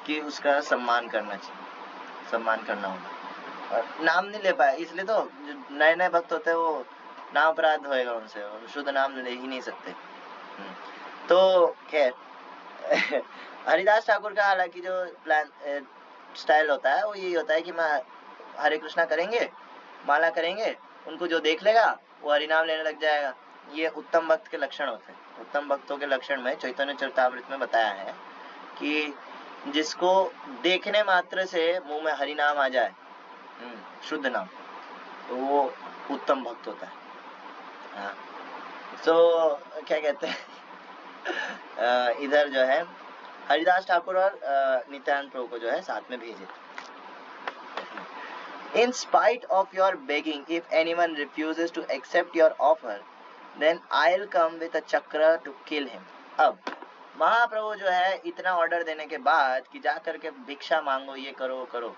कि उसका सम्मान करना चाहिए, सम्मान करना होगा। और नाम नहीं ले पाया इसलिए तो जो नए नए भक्त होते हैं वो नाम अपराध होएगा उनसे, और शुद्ध नाम ले ही नहीं सकते। तो खैर हरिदास ठाकुर का हालांकि जो प्लान स्टाइल होता है वो यही होता है कि मैं हरे कृष्णा करेंगे, माला करेंगे, उनको जो देख लेगा वो हरिनाम लेने लग जाएगा। ये उत्तम भक्त के लक्षण होते हैं। उत्तम भक्तों के लक्षण में चैतन्य चरितामृत में बताया है कि जिसको देखने मात्र से मुंह में हरि नाम आ जाए, शुद्ध नाम, तो वो उत्तम भक्त होता है। हाँ, तो क्या कहते हैं इधर जो है हरिदास ठाकुर और नित्यानंद प्रभु को जो है साथ में भेजे। In spite of your begging, if anyone refuses to accept your offer, then I'll come with a chakra to kill him. अब महाप्रभु जो है इतना ऑर्डर देने के बाद कि जा करके भिक्षा मांगो, ये करो वो करो,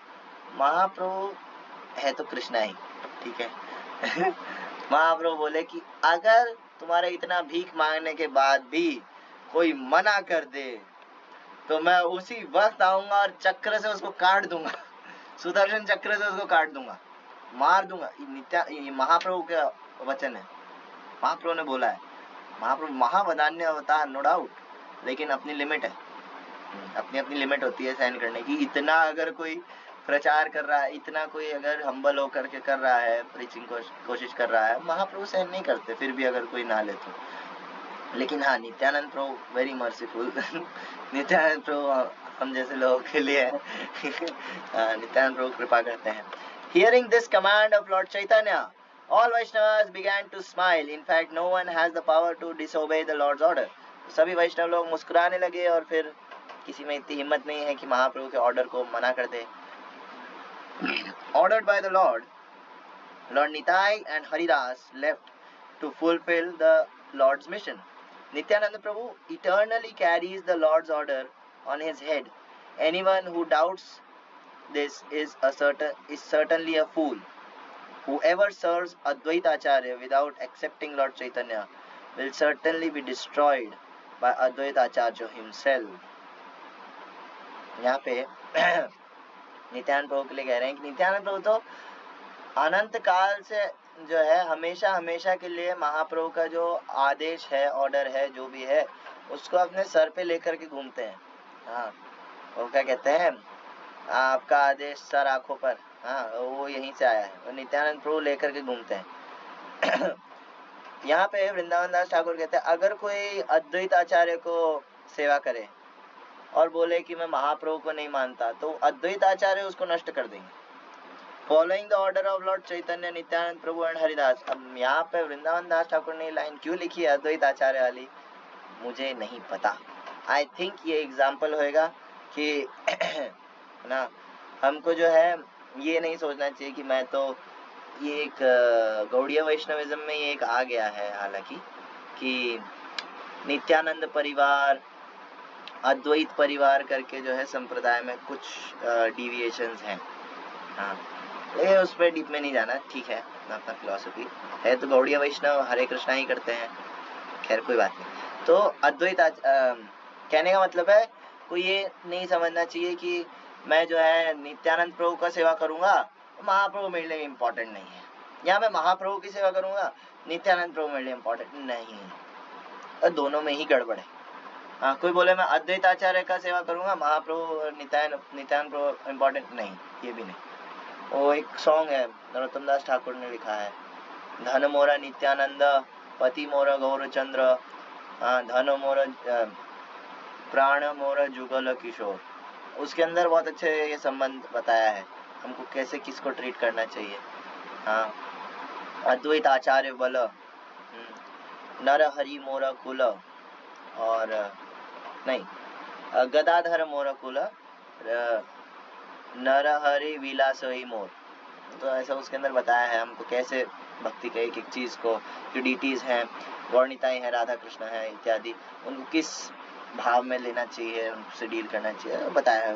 महाप्रभु है तो कृष्णा ही, ठीक है महाप्रभु बोले कि अगर तुम्हारे इतना भीख मांगने के बाद भी कोई मना कर दे तो मैं उसी वक्त आऊंगा और चक्र से उसको काट दूंगा, सुदर्शन चक्र से उसको काट दूंगा, मार दूंगा। ये महाप्रभु का वचन है, महाप्रभु ने बोला है। महाप्रभु महावदान्य अवतार, नो डाउट, लेकिन अपनी लिमिट है, अपनी अपनी लिमिट होती है सहन करने की। इतना अगर कोई प्रचार कर रहा है, इतना कोई अगर हम्बल होकर के कर रहा है, प्रीचिंग कोशिश कर रहा है, महाप्रभु सहन नहीं करते फिर भी अगर कोई ना ले तो। लेकिन हाँ, नित्यानंद प्रभु वेरी मर्सीफुल नित्यानंद प्रभु हम जैसे लोगों के लिए नित्यानंद प्रभु कृपा करते हैं। Hearing this command of Lord Chaitanya, all Vaishnavas began to smile. In fact, no one has the power to disobey the Lord's order. सभी वैष्णव लोग मुस्कुराने लगे और फिर किसी में इतनी हिम्मत नहीं है कि महाप्रभु के ऑर्डर को मना कर दे। Ordered by the Lord, Lord Nitai and Haridas left to fulfill the Lord's mission. Nityananda Prabhu eternally carries the Lord's order on his head. Anyone who doubts this is certainly a fool. Whoever serves Advaita Acharya without accepting Lord Chaitanya will certainly be destroyed by Advaita Acharya himself. यहाँ पे नित्यानंद प्रभु के लिए कह रहे हैं कि नित्यानंद प्रभु तो अनंत काल से जो है हमेशा हमेशा के लिए महाप्रभु का जो आदेश है, ऑर्डर है, जो भी है, उसको अपने सर पे लेकर के घूमते हैं। हाँ, वो क्या कहते हैं, आपका आदेश सर आंखों पर, हाँ, वो यहीं से आया है, और नित्यानंद प्रभु लेकर के घूमते हैं। यहाँ पे वृंदावन दास ठाकुर कहते हैं अगर कोई अद्वैत आचार्य को सेवा करे और बोले कि मैं महाप्रभु को नहीं मानता, तो अद्वैत आचार्य उसको नष्ट कर देंगे। Following the order of Lord Chaitanya, Nityanand Prabhu and Haridas. अब यहाँ पे वृंदावन दास ठाकुर ने लाइन क्यों लिखी है अद्वैत आचार्य वाली, मुझे नहीं पता। आई थिंक ये एग्जाम्पल होएगा कि ना हमको जो है ये नहीं सोचना चाहिए कि मैं तो ये एक गौड़ीय वैष्णविज्म में ये एक आ गया है, हालांकि कि नित्यानंद परिवार, अद्वैत परिवार करके जो है संप्रदाय में कुछ डिविएशंस हैं। हाँ, ये उस पर डीप में नहीं जाना, ठीक है, अपना फिलॉसफी है, तो गौड़ीय वैष्णव हरे कृष्णा ही करते हैं, खैर कोई बात नहीं। तो अद्वैत कहने का मतलब है कोई ये नहीं समझना चाहिए कि मैं जो है नित्यानंद प्रभु का सेवा करूंगा, महाप्रभु मेरे लिए इम्पोर्टेंट नहीं है, या मैं महाप्रभु की सेवा करूंगा, नित्यानंद प्रभु मेरे लिए इम्पोर्टेंट नहीं है, दोनों में ही गड़बड़ है। हाँ, कोई बोले मैं अद्वैत आचार्य का सेवा करूंगा, महाप्रभु नित्यानंद प्रभु इम्पोर्टेंट नहीं, ये भी नहीं। वो एक सॉन्ग है, नरोत्तम दास ठाकुर ने लिखा है, धन मोरा नित्यानंद, पति मोरा गौरचंद्र, धन मोरा प्राण मोरा जुगल किशोर। उसके अंदर बहुत अच्छे ये संबंध बताया है, हमको कैसे किसको ट्रीट करना चाहिए। हाँ, अद्वैत आचार्य बल, नर हरि मोरा कुल, और नहीं, गदाधर मोरा कुल, नर हरि विलास ही मोर। तो ऐसा उसके अंदर बताया है हमको कैसे भक्ति के एक एक चीज को, जो डीटीज हैं, गौरनिताई है, राधा कृष्ण है इत्यादि, उनको किस भाव में लेना चाहिए, उनसे डील करना चाहिए, बताया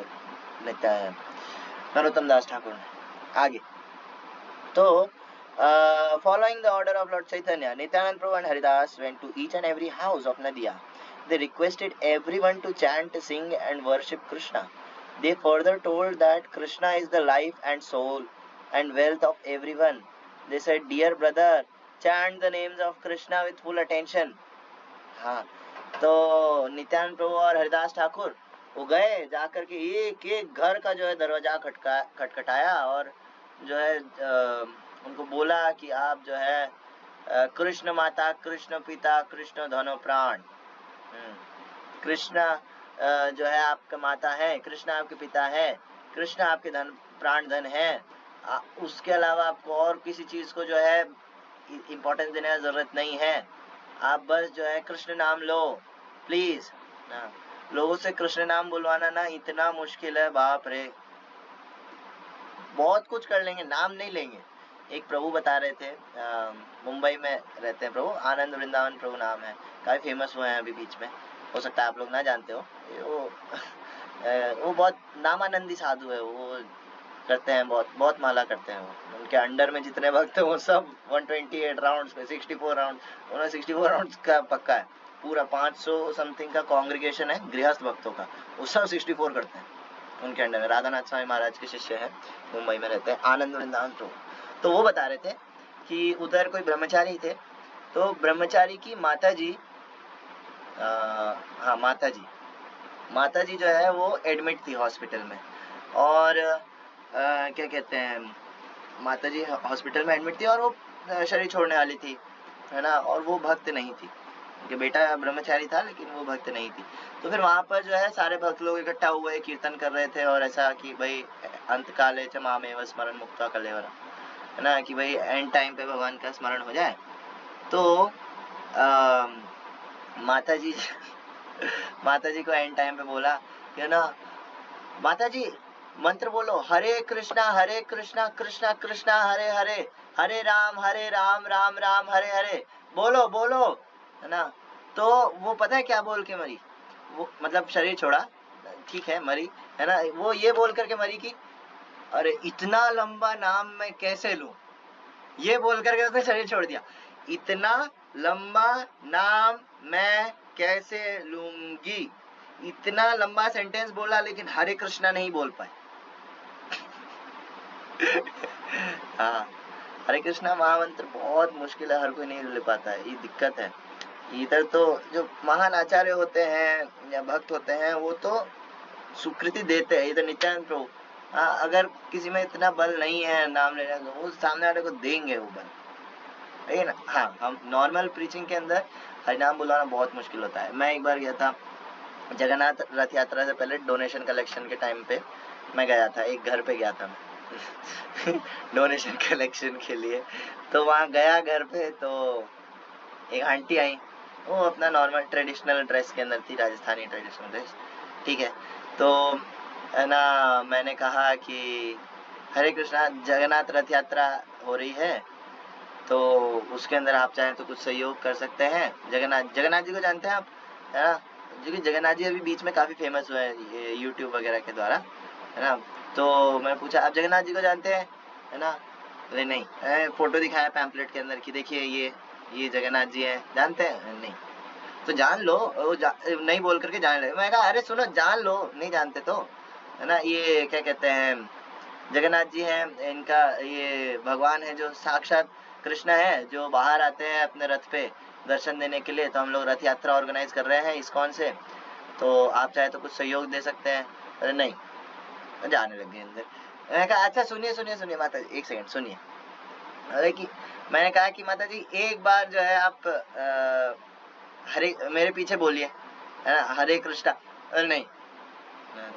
है नरोत्तम दास ठाकुर ने। आगे तो following the order of Lord Chaitanya, Nityanand Prabhu and Haridas went to each and every house of Nadia. They requested everyone to chant, sing and worship Krishna. They further told that Krishna is the life and soul and wealth of everyone. They said, dear brother, chant the names of Krishna with full attention. हाँ, तो नित्यानंद प्रभु और हरिदास ठाकुर वो गए, जाकर के एक एक घर का जो है दरवाजा खटखटाया और जो है उनको बोला कि आप जो है कृष्ण माता, कृष्ण पिता, कृष्ण धनो प्राण, कृष्ण जो है आपका माता है, कृष्ण आपके पिता है, कृष्ण आपके धन प्राण धन है। उसके अलावा आपको और किसी चीज को जो है इम्पोर्टेंस देने की जरूरत नहीं है। आप बस जो है कृष्ण नाम लो प्लीज ना। लोगों से कृष्ण नाम बुलवाना ना इतना मुश्किल है, बाप रे। बहुत कुछ कर लेंगे, नाम नहीं लेंगे। एक प्रभु बता रहे थे, मुंबई में रहते हैं प्रभु, आनंद वृंदावन प्रभु नाम है, काफी फेमस हुए हैं अभी बीच में, हो सकता है आप लोग ना जानते हो। वो बहुत नामानंदी साधु है, वो करते हैं, बहुत बहुत माला करते हैं वो। उनके अंडर में जितने भक्त हैं वो सब 128 राउंड्स में 64 राउंड, उन्होंने 64 राउंड्स का पक्का है। पूरा 500 समथिंग का कांग्रेगेशन है गृहस्थ भक्तों का, वो सब 64 करते हैं उनके अंडर में। राधानाथ स्वामी महाराज के शिष्य हैं, मुंबई में रहते हैं, आनंद वृंदावन प्रभु। तो वो बता रहे थे कि उधर कोई ब्रह्मचारी थे, तो ब्रह्मचारी की माता जी, हाँ माता जी जो है वो एडमिट थी हॉस्पिटल में, और क्या कहते हैं, माता जी हॉस्पिटल में एडमिट थी और वो शरीर छोड़ने वाली थी, है ना। और वो भक्त नहीं थी, उनके बेटा ब्रह्मचारी था लेकिन वो भक्त नहीं थी। तो फिर वहां पर जो है सारे भक्त लोग इकट्ठा हुए, कीर्तन कर रहे थे, और ऐसा कि भाई अंत काले च मामेव स्मरण मुक्ता कलेवरम, है ना, कि भाई एंड टाइम पे भगवान का स्मरण हो जाए। तो माता जी माता जी को एंड टाइम पे बोला कि ना, माता जी मंत्र बोलो, हरे कृष्णा कृष्णा कृष्णा हरे हरे, हरे राम राम राम हरे हरे, बोलो बोलो, है ना। तो वो पता है क्या बोल के मरी, वो मतलब शरीर छोड़ा, ठीक है मरी, है ना। वो ये बोल करके मरी कि अरे इतना लंबा नाम मैं कैसे लूं, ये बोल करके उसने शरीर छोड़ दिया। इतना लंबा नाम मैं कैसे लूंगी, इतना लंबा सेंटेंस बोला लेकिन हरे कृष्णा नहीं बोल पाए। हाँ, हरे कृष्णा महामंत्र बहुत मुश्किल है, हर कोई नहीं ले पाता है, ये दिक्कत है। इधर तो जो महान आचार्य होते हैं या भक्त होते हैं वो तो स्वीकृति देते हैं, इधर नित्यानंद प्रभु, हाँ, अगर किसी में इतना बल नहीं है नाम लेने का, वो सामने वाले को देंगे वो बल, लेकिन हाँ हम नॉर्मल प्रीचिंग के अंदर हरिनाम बुलाना बहुत मुश्किल होता है। मैं एक बार गया था जगन्नाथ रथ यात्रा से पहले, डोनेशन कलेक्शन के टाइम पे मैं गया था, एक घर पे गया था मैं डोनेशन कलेक्शन के लिए। तो वहाँ गया घर पे, तो एक आंटी आई, वो अपना नॉर्मल ट्रेडिशनल ड्रेस के अंदर थी, राजस्थानी ट्रेडिशनल ड्रेस, ठीक है। तो है ना, मैंने कहा कि हरे कृष्णा, जगन्नाथ रथ यात्रा हो रही है, तो उसके अंदर आप चाहें तो कुछ सहयोग कर सकते हैं। जगन्नाथ जी को जानते हैं आप, है ना, क्योंकि जगन्नाथ जी अभी बीच में काफी फेमस हुए हैं यूट्यूब वगैरह के द्वारा, है ना। तो मैंने पूछा आप जगन्नाथ जी को जानते हैं, है ना, बोले नहीं। फोटो दिखाया पैम्पलेट के अंदर कि देखिए ये जगन्नाथ जी है, जानते हैं, नहीं। तो जान लो, नहीं बोल करके जान ले। मैं कहा अरे सुनो, जान लो, नहीं जानते तो, है ना, ये क्या कहते हैं, जगन्नाथ जी हैं, इनका ये भगवान है जो साक्षात कृष्ण है, जो बाहर आते हैं अपने रथ पे दर्शन देने के लिए। तो हम लोग रथ यात्रा ऑर्गेनाइज कर रहे हैं इस्कॉन से, तो आप चाहे तो कुछ सहयोग दे सकते हैं। अरे नहीं, जाने लग गए अंदर। मैंने कहा अच्छा सुनिए माता जी, एक सेकंड सुनिए। अरे कि मैंने कहा कि माता जी एक बार जो है आप हरे मेरे पीछे बोलिए, है ना, हरे कृष्णा। अरे नहीं,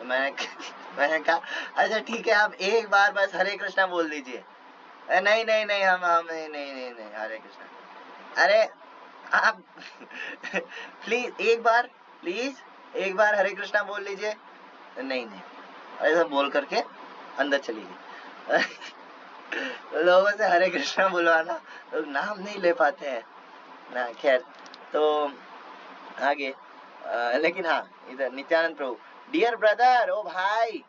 मैंने कहा अच्छा ठीक है, आप एक बार बस हरे कृष्णा बोल दीजिए। नहीं हम नहीं हरे कृष्णा। अरे आप प्लीज एक बार हरे कृष्णा बोल लीजिए। नहीं ऐसा बोल करके अंदर चली गई। लोगों से हरे कृष्णा बुलवाना, लोग नाम नहीं ले पाते हैं ना। खैर, तो आगे लेकिन हाँ, इधर नित्यानंद प्रभु, डियर ब्रदर, ओ भाई,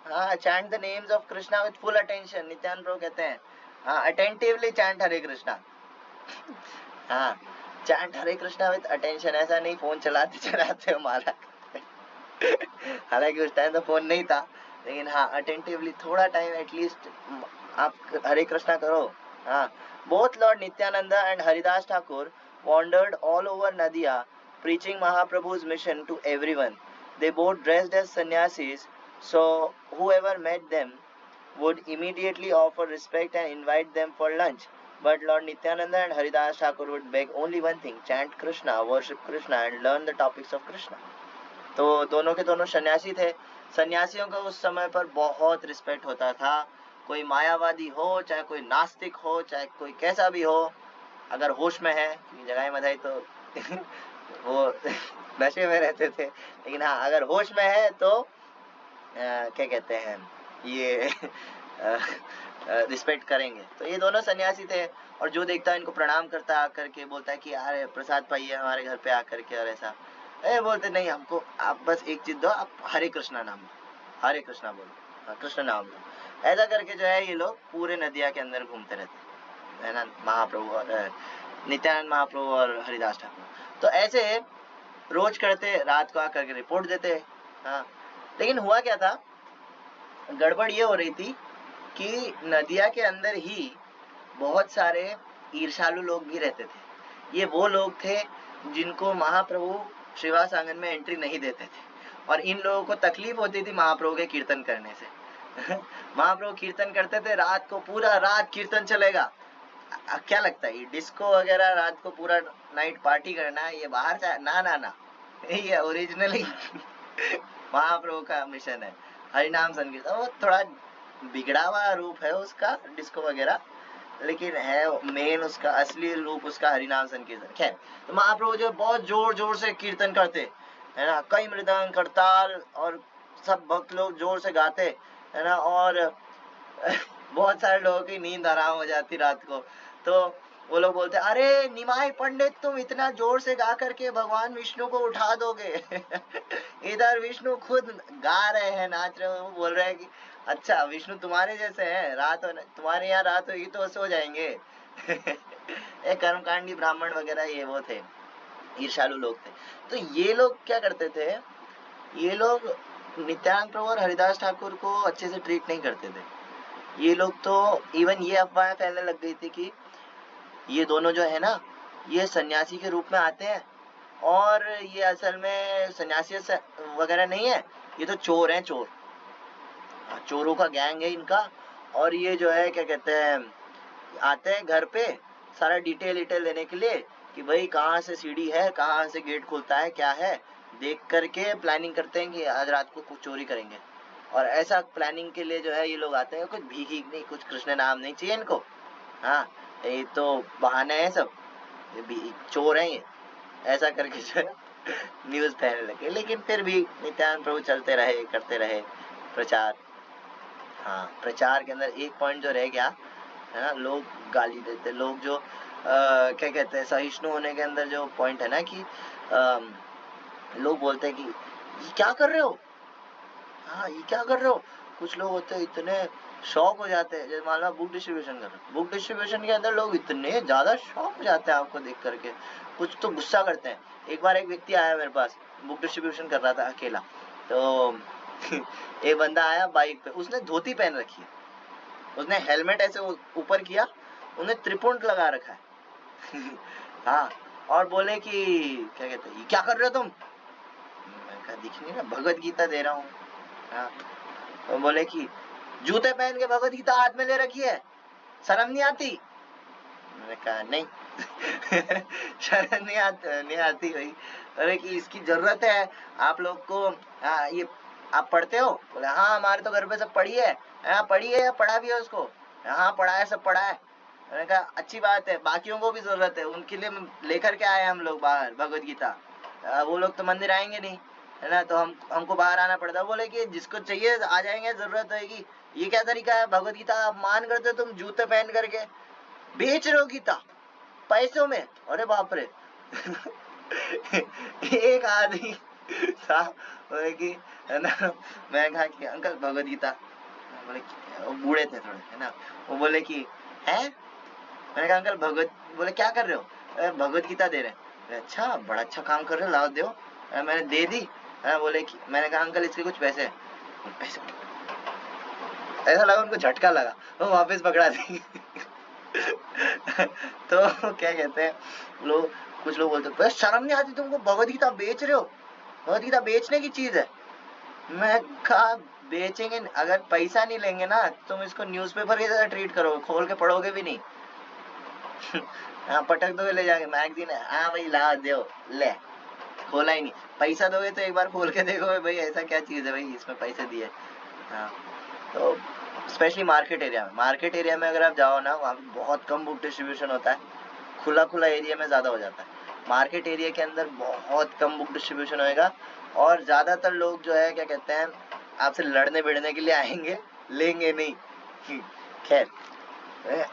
हाँ, chant the names of Krishna with full attention. Nityananda Prabhu कहते हैं हाँ, अटेंटिवली चैंट हरे कृष्णा। हाँ, chant Hare Krishna with attention, ऐसा नहीं फोन चलाते चलाते हमारा। हालांकि उस टाइम तो फोन नहीं था, लेकिन हाँ अटेंटिवली थोड़ा टाइम एटलीस्ट आप हरे कृष्णा करो। हाँ, both Lord Nityananda and Haridas Thakur wandered all over Nadia preaching Mahaprabhu's mission to everyone. They both dressed as sannyasis, so whoever met them would immediately offer respect and invite them for lunch. But Lord Nityananda and Haridas Thakur would beg only one thing: chant Krishna, worship Krishna, and learn the topics of Krishna. तो दोनों के दोनों सन्यासी थे। सन्यासियों का उस समय पर बहुत रिस्पेक्ट होता था। कोई मायावादी हो, चाहे कोई नास्तिक हो, चाहे कोई कैसा भी हो, अगर होश में है, जगाई मधाई तो वो नशे में रहते थे, लेकिन हाँ अगर होश में है तो क्या कहते हैं ये रिस्पेक्ट करेंगे। तो ये दोनों सन्यासी थे, और जो देखता है इनको प्रणाम करता है आकर के, बोलता है कि यार प्रसाद पाइए हमारे घर पे आकर के, और ऐसा बोलते नहीं, हमको आप बस एक चीज दो, आप हरे कृष्णा नाम लो, हरे कृष्णा बोलो, कृष्ण नाम लो। ऐसा करके जो है ये लोग पूरे नदिया के अंदर घूमते रहते है ना, महाप्रभु और नित्यानंद महाप्रभु और हरिदास ठाकुर। तो ऐसे रोज करते, रात को आकर के रिपोर्ट देते। हाँ, लेकिन हुआ क्या था, गड़बड़ ये हो रही थी कि नदिया के अंदर ही बहुत सारे ईर्षालु लोग भी रहते थे। ये वो लोग थे जिनको महाप्रभु श्रीवास आंगन में एंट्री नहीं देते थे, और इन लोगों को तकलीफ होती थी महाप्रभु के कीर्तन करने से। महाप्रभु कीर्तन करते थे, रात को पूरा रात कीर्तन चलेगा। क्या लगता है ये डिस्को वगैरह रात को पूरा नाइट पार्टी करना है, ये बाहर से ना ना ना, ये ओरिजिनली महाप्रभु का मिशन है, हरिनाम संकीर्तन। वो थोड़ा बिगड़ा हुआ रूप है उसका, डिस्को वगैरह, लेकिन है मेन उसका असली रूप उसका हरिनाम संकीर्तन। खैर, तो महाप्रभु जो बहुत जोर जोर से कीर्तन करते है ना, कई मृदंग करताल और सब भक्त लोग जोर से गाते है ना, और बहुत सारे लोगों की नींद आराम हो जाती रात को। तो वो लोग बोलते, अरे निमाई पंडित, तुम इतना जोर से गा करके भगवान विष्णु को उठा दोगे। इधर विष्णु खुद गा रहे हैं, नाच रहे हैं, वो बोल रहे हैं कि अच्छा विष्णु तुम्हारे जैसे हैं, रात हो तुम्हारे यहाँ रात होगी तो सो जाएंगे। ये कर्मकांडी ब्राह्मण वगैरह ये वो थे, ईर्षालु लोग थे। तो ये लोग क्या करते थे, ये लोग नित्यानंद प्रभु और हरिदास ठाकुर को अच्छे से ट्रीट नहीं करते थे। ये लोग तो इवन ये अफवाह फैलने लग गई थी कि ये दोनों जो है ना, ये सन्यासी के रूप में आते हैं, और ये असल में सन्यासी वगैरह नहीं है, ये तो चोर हैं, चोर, चोरों का गैंग है इनका। और ये जो है क्या कहते हैं, आते हैं घर पे सारा डिटेल लेने के लिए कि भाई कहाँ से सीढ़ी है, कहाँ से गेट खुलता है, क्या है, देख करके प्लानिंग करते हैं कि आज रात को कुछ चोरी करेंगे। और ऐसा प्लानिंग के लिए जो है ये लोग आते हैं, कुछ भीख नहीं, कुछ कृष्ण नाम नहीं चाहिए इनको। हाँ, ये तो बहाने हैं सब, ये भी चोर हैं ये, ऐसा करके जो है न्यूज फैलने लगे। लेकिन फिर भी नित्यानंद प्रभु चलते रहे, करते रहे प्रचार। हाँ, प्रचार के अंदर एक पॉइंट जो रह गया है ना, लोग गाली देते, लोग जो क्या कहते हैं, सहिष्णु होने के अंदर जो पॉइंट है ना कि लोग बोलते हैं कि ये क्या कर रहे हो, हाँ ये क्या कर रहे हो। कुछ लोग होते हैं इतने शौक हो जाते हैं, जैसे मान लो बुक डिस्ट्रीब्यूशन कर रहे हो, बुक डिस्ट्रीब्यूशन के अंदर लोग इतने ज्यादा शौक हो जाते हैं आपको देख करके, कुछ तो गुस्सा करते हैं। एक बार एक व्यक्ति आया मेरे पास, बुक डिस्ट्रीब्यूशन कर रहा था अकेला, तो एक बंदा आया बाइक पे, उसने धोती पहन रखी है, उसने हेलमेट ऐसे ऊपर किया, उसने त्रिपुंड लगा रखा है। हाँ, और बोले कि क्या कहते हैं, क्या कर रहे हो तुम। मैं कहा दिख नहीं रहा, भगवत गीता दे रहा हूँ। हाँ, तो बोले कि जूते पहन के भगवत गीता हाथ में ले रखी है, शर्म नहीं आती। मैंने कहा नहीं। शर्म नहीं आती भाई। अरे कि इसकी जरूरत है आप लोग को। ये आप पढ़ते हो? बोले हाँ हमारे तो घर पे सब पढ़ी है। पढ़ी है या पढ़ा भी है उसको? हाँ पढ़ा है, सब पढ़ा है। मैंने कहा अच्छी बात है, बाकियों को भी जरूरत है, उनके लिए लेकर के आए हम लोग बाहर भगवत गीता। वो लोग तो मंदिर आएंगे नहीं है ना, तो हमको बाहर आना पड़ता। बोले कि जिसको चाहिए आ जाएंगे, जरूरत होगी। ये क्या तरीका है, भगवत गीता अपमान करते तुम जूते पहन करके, बेच रहे हो गीता पैसों में। अरे बाप रे। एक आदमी था, बोले कि है ना, मैं कहा कि अंकल भगवत गीता, बोले वो बूढ़े थे थोड़े है ना, वो बोले कि है। मैंने कहा अंकल भगवत, बोले क्या कर रहे हो? भगवत गीता दे रहे हैं। अच्छा बड़ा अच्छा काम कर रहे हो, लाओ दो। मैंने दे दी। बोले कि, मैंने कहा अंकल इसके कुछ पैसे पैसे। ऐसा लगा उनको झटका लगा, वो वापस पकड़ा दी। तो क्या कहते हैं लोग, कुछ लोग बोलते हैं शर्म नहीं आती तुमको, भगवत गीता बेच रहे हो, भगवत गीता बेचने की चीज है। मैं कहा बेचेंगे, अगर पैसा नहीं लेंगे ना, तुम इसको न्यूज़पेपर की तरह ट्रीट करोगे, खोल के पढ़ोगे भी नहीं। हाँ पटक दोगे ले जाके, मैगजीन है, हाँ भाई ला दो ले, खोला ही नहीं। पैसा दोगे तो एक बार खोल के देखो भाई ऐसा क्या चीज़ है भाई इसमें पैसे दिए। हाँ, तो स्पेशली मार्केट एरिया में अगर आप जाओ ना, वहाँ पे बहुत कम बुक डिस्ट्रीब्यूशन होता है, खुला खुला एरिया में ज़्यादा हो जाता है। मार्केट एरिया के अंदर बहुत कम बुक डिस्ट्रीब्यूशन होएगा, और ज़्यादातर लोग जो है क्या कहते हैं, आपसे लड़ने भिड़ने के लिए आएंगे, लेंगे नहीं। खैर,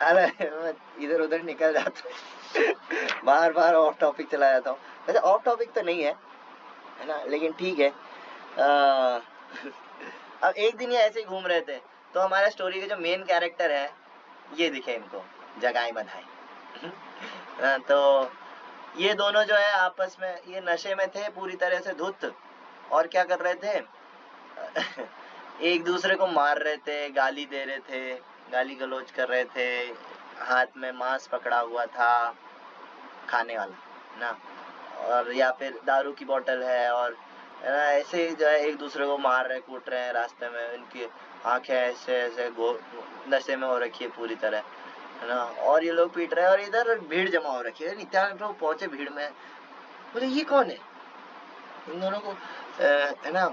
अरे इधर उधर निकल जाता हूँ, बार बार ऑफ टॉपिक चला जाता हूँ। वैसे ऑफ टॉपिक तो नहीं है ना, लेकिन ठीक है। अब एक दिन ये ऐसे ही घूम रहे थे, तो हमारे स्टोरी के जो मेन कैरेक्टर है, ये दिखे इनको, जगाई बधाई। तो ये दोनों जो है आपस में ये नशे में थे पूरी तरह से धुत, और क्या कर रहे थे, एक दूसरे को मार रहे थे, गाली दे रहे थे, गाली गलौज कर रहे थे, हाथ में मांस पकड़ा हुआ था खाने वाला ना, और या फिर दारू की बोतल है, और ऐसे ही जो है एक दूसरे को मार रहे कूट रहे हैं रास्ते में। इनकी आंखें ऐसे ऐसे नशे में हो रखी है पूरी तरह, है ना, और ये लोग पीट रहे हैं, और इधर भीड़ जमा हो रखी है। नित्यानंद प्रभु पहुंचे भीड़ में, बोले ये कौन है, इन दोनों को है ना,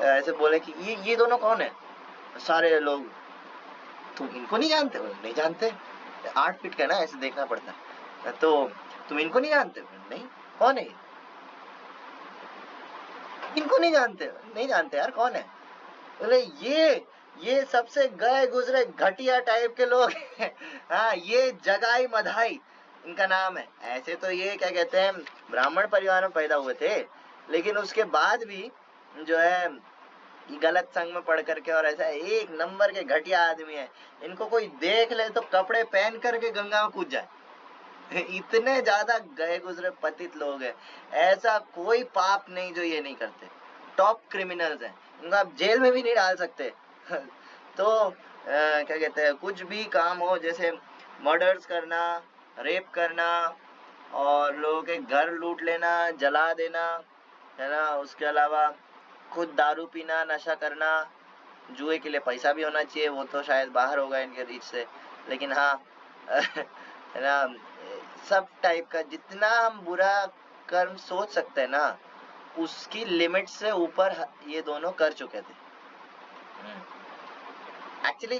ऐसे बोले कि ये दोनों कौन है। सारे लोग, तुम इनको नहीं जानते? नहीं जानते, 8 फीट का ना, ऐसे देखना पड़ता है। तो तुम इनको नहीं जानते? नहीं, कौन है? इनको नहीं जानते? नहीं जानते यार, कौन है? बोले ये सबसे गए गुजरे घटिया टाइप के लोग हैं। हाँ, ये जगाई मधाई इनका नाम है। ऐसे तो ये क्या कहते हैं, ब्राह्मण परिवार में पैदा हुए थे, लेकिन उसके बाद भी जो है गलत संग में पढ़ करके, और ऐसा एक नंबर के घटिया आदमी है। इनको कोई देख ले तो कपड़े पहन करके गंगा में कूद जाए, इतने ज्यादा गए गुजरे पतित लोग हैं। ऐसा कोई पाप नहीं जो ये नहीं करते, टॉप क्रिमिनल्स हैं, इनको आप जेल में भी नहीं डाल सकते। तो क्या कहते हैं, कुछ भी काम हो, जैसे मर्डर्स करना, रेप करना, और लोगों के घर लूट लेना, जला देना, है ना, उसके अलावा खुद दारू पीना, नशा करना, जुए के लिए पैसा भी होना चाहिए, वो तो शायद बाहर होगा इनके रीच से, लेकिन हाँ, है ना, सब टाइप का जितना हम बुरा कर्म सोच सकते हैं ना, उसकी लिमिट से ऊपर ये दोनों कर चुके थे। एक्चुअली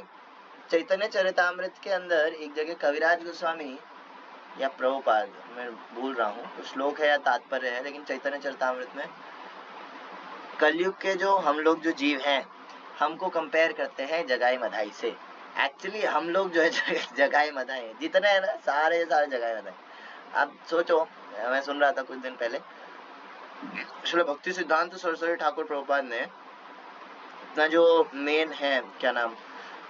चैतन्य चरितामृत के अंदर एक जगह कविराज गोस्वामी या प्रभुपाद, मैं भूल रहा हूँ, तो श्लोक है या तात्पर्य है, लेकिन चैतन्य चरितामृत में कलयुग के जो हम लोग जो जीव हैं, हमको कंपेयर करते हैं जगाई मधाई से। एक्चुअली हम लोग जो है जगाई मधाई जितने हैं ना, सारे जगाई मधाई। आप सोचो, मैं सुन रहा था कुछ दिन पहले, श्रील भक्ति सिद्धांत सरस्वती ठाकुर प्रभुपाद ने अपना जो मेन है, क्या नाम,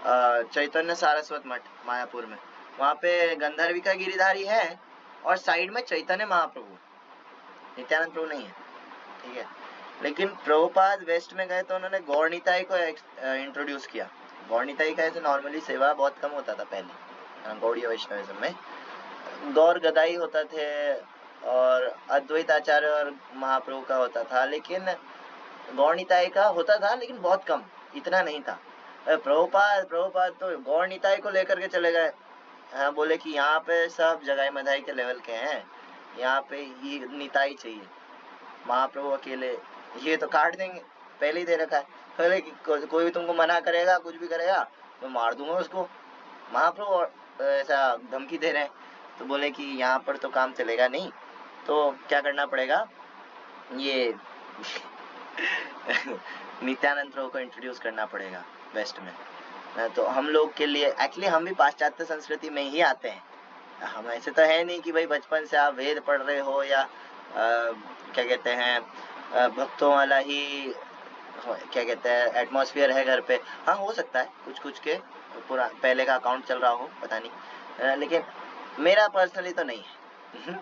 चैतन्य सारस्वत मठ मायापुर में, वहाँ पे गंधर्विका गिरिधारी है, और साइड में चैतन्य महाप्रभु, नित्यानंद प्रभु नहीं है, ठीक है। लेकिन प्रभुपाद वेस्ट में गए तो उन्होंने गौर निताई को इंट्रोड्यूस किया। गौर निताई का ऐसे नॉर्मली सेवा बहुत कम होता था पहले, गौड़ीय वैष्णविज्म में गौर गदाई होता थे, और अद्वैत आचार्य और महाप्रभु का होता था, लेकिन गौर निताई का होता था, लेकिन बहुत कम, इतना नहीं था। प्रभुपाद तो गौर निताई को लेकर के चले गए। हाँ, बोले कि यहाँ पे सब जगाई मधाई के लेवल के हैं, यहाँ पे ये निताई चाहिए, महाप्रभु अकेले ये तो काट देंगे, पहले ही दे रखा है, पहले कोई भी तुमको मना करेगा, कुछ भी करेगा तो मार दूंगा उसको। महाप्रभु ऐसा धमकी दे रहे हैं, तो बोले कि यहाँ पर तो काम चलेगा नहीं, तो क्या करना पड़ेगा, ये नित्यानंद प्रभु को इंट्रोड्यूस करना पड़ेगा वेस्ट में। तो हम लोग के लिए एक्चुअली हम भी पाश्चात्य संस्कृति में ही आते हैं, हम ऐसे तो है नहीं कि भाई बचपन से आप वेद पढ़ रहे हो, या क्या कहते हैं, भक्तों वाला ही क्या कहते हैं एटमॉस्फेयर है घर पे। हाँ, हो सकता है कुछ कुछ के पूरा पहले का अकाउंट चल रहा हो, पता नहीं, लेकिन मेरा पर्सनली तो नहीं है।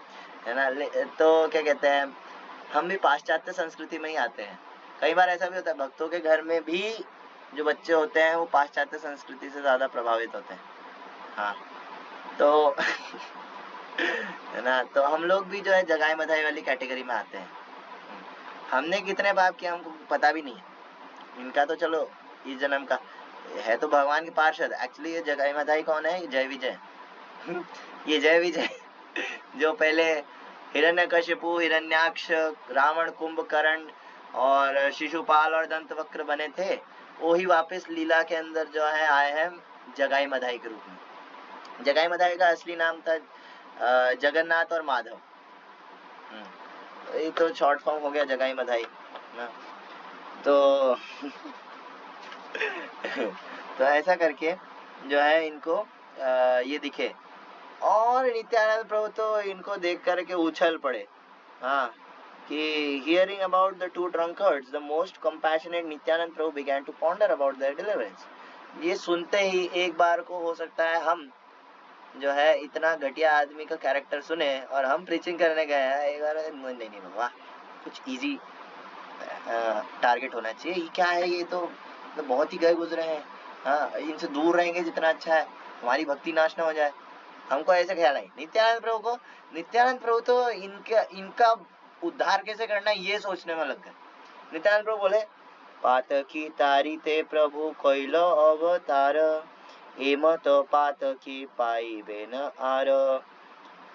है ना, तो क्या कहते हैं, हम भी पाश्चात्य संस्कृति में ही आते हैं। कई बार ऐसा भी होता है, भक्तों के घर में भी जो बच्चे होते हैं वो पाश्चात्य संस्कृति से ज़्यादा प्रभावित होते हैं। हाँ, तो है ना, तो हम लोग भी जो है जगाई मधाई वाली कैटेगरी में आते हैं। हमने कितने पाप किया हमको पता भी नहीं है, इनका तो चलो इस जन्म का है तो भगवान के पार्षद। एक्चुअली ये जगाई मधाई कौन है, जय विजय। ये जय विजय जो पहले हिरण्यकशिपु, हिरण्याक्ष, रावण, कुंभकर्ण और शिशुपाल और दंतवक्र बने थे, वो ही वापस लीला के अंदर जो है आए हैं जगाई मधाई के रूप में। जगाई मधाई का असली नाम था जगन्नाथ और माधव। ये तो शॉर्ट फॉर्म हो गया जगाई मधाई ना। तो तो ऐसा करके जो है इनको ये दिखे, और नित्यानंद प्रभु तो इनको देख करके उछल पड़े। हाँ, कि hearing about the two drunkards, the most compassionate Nityanand Prabhu began to ponder about their deliverance. ये सुनते ही एक बार को हो सकता है हम जो है इतना घटिया आदमी का कैरेक्टर सुने और हम प्रीचिंग करने गए हैं, एक बार नहीं बाबा, कुछ इजी टारगेट होना चाहिए। ये क्या है, ये तो बहुत ही गए गुजरे हैं, हाँ इनसे दूर रहेंगे जितना अच्छा है, हमारी भक्ति नाश ना हो जाए। हमको ऐसे ख्याल है। नित्यानंद प्रभु तो इनका उद्धार कैसे करना है ये सोचने में लग गए। नित्यानंद प्रभु बोले, पातकी तारी ते प्रभु कैलो अवतार, एम तो पातकी पाइबे न आर,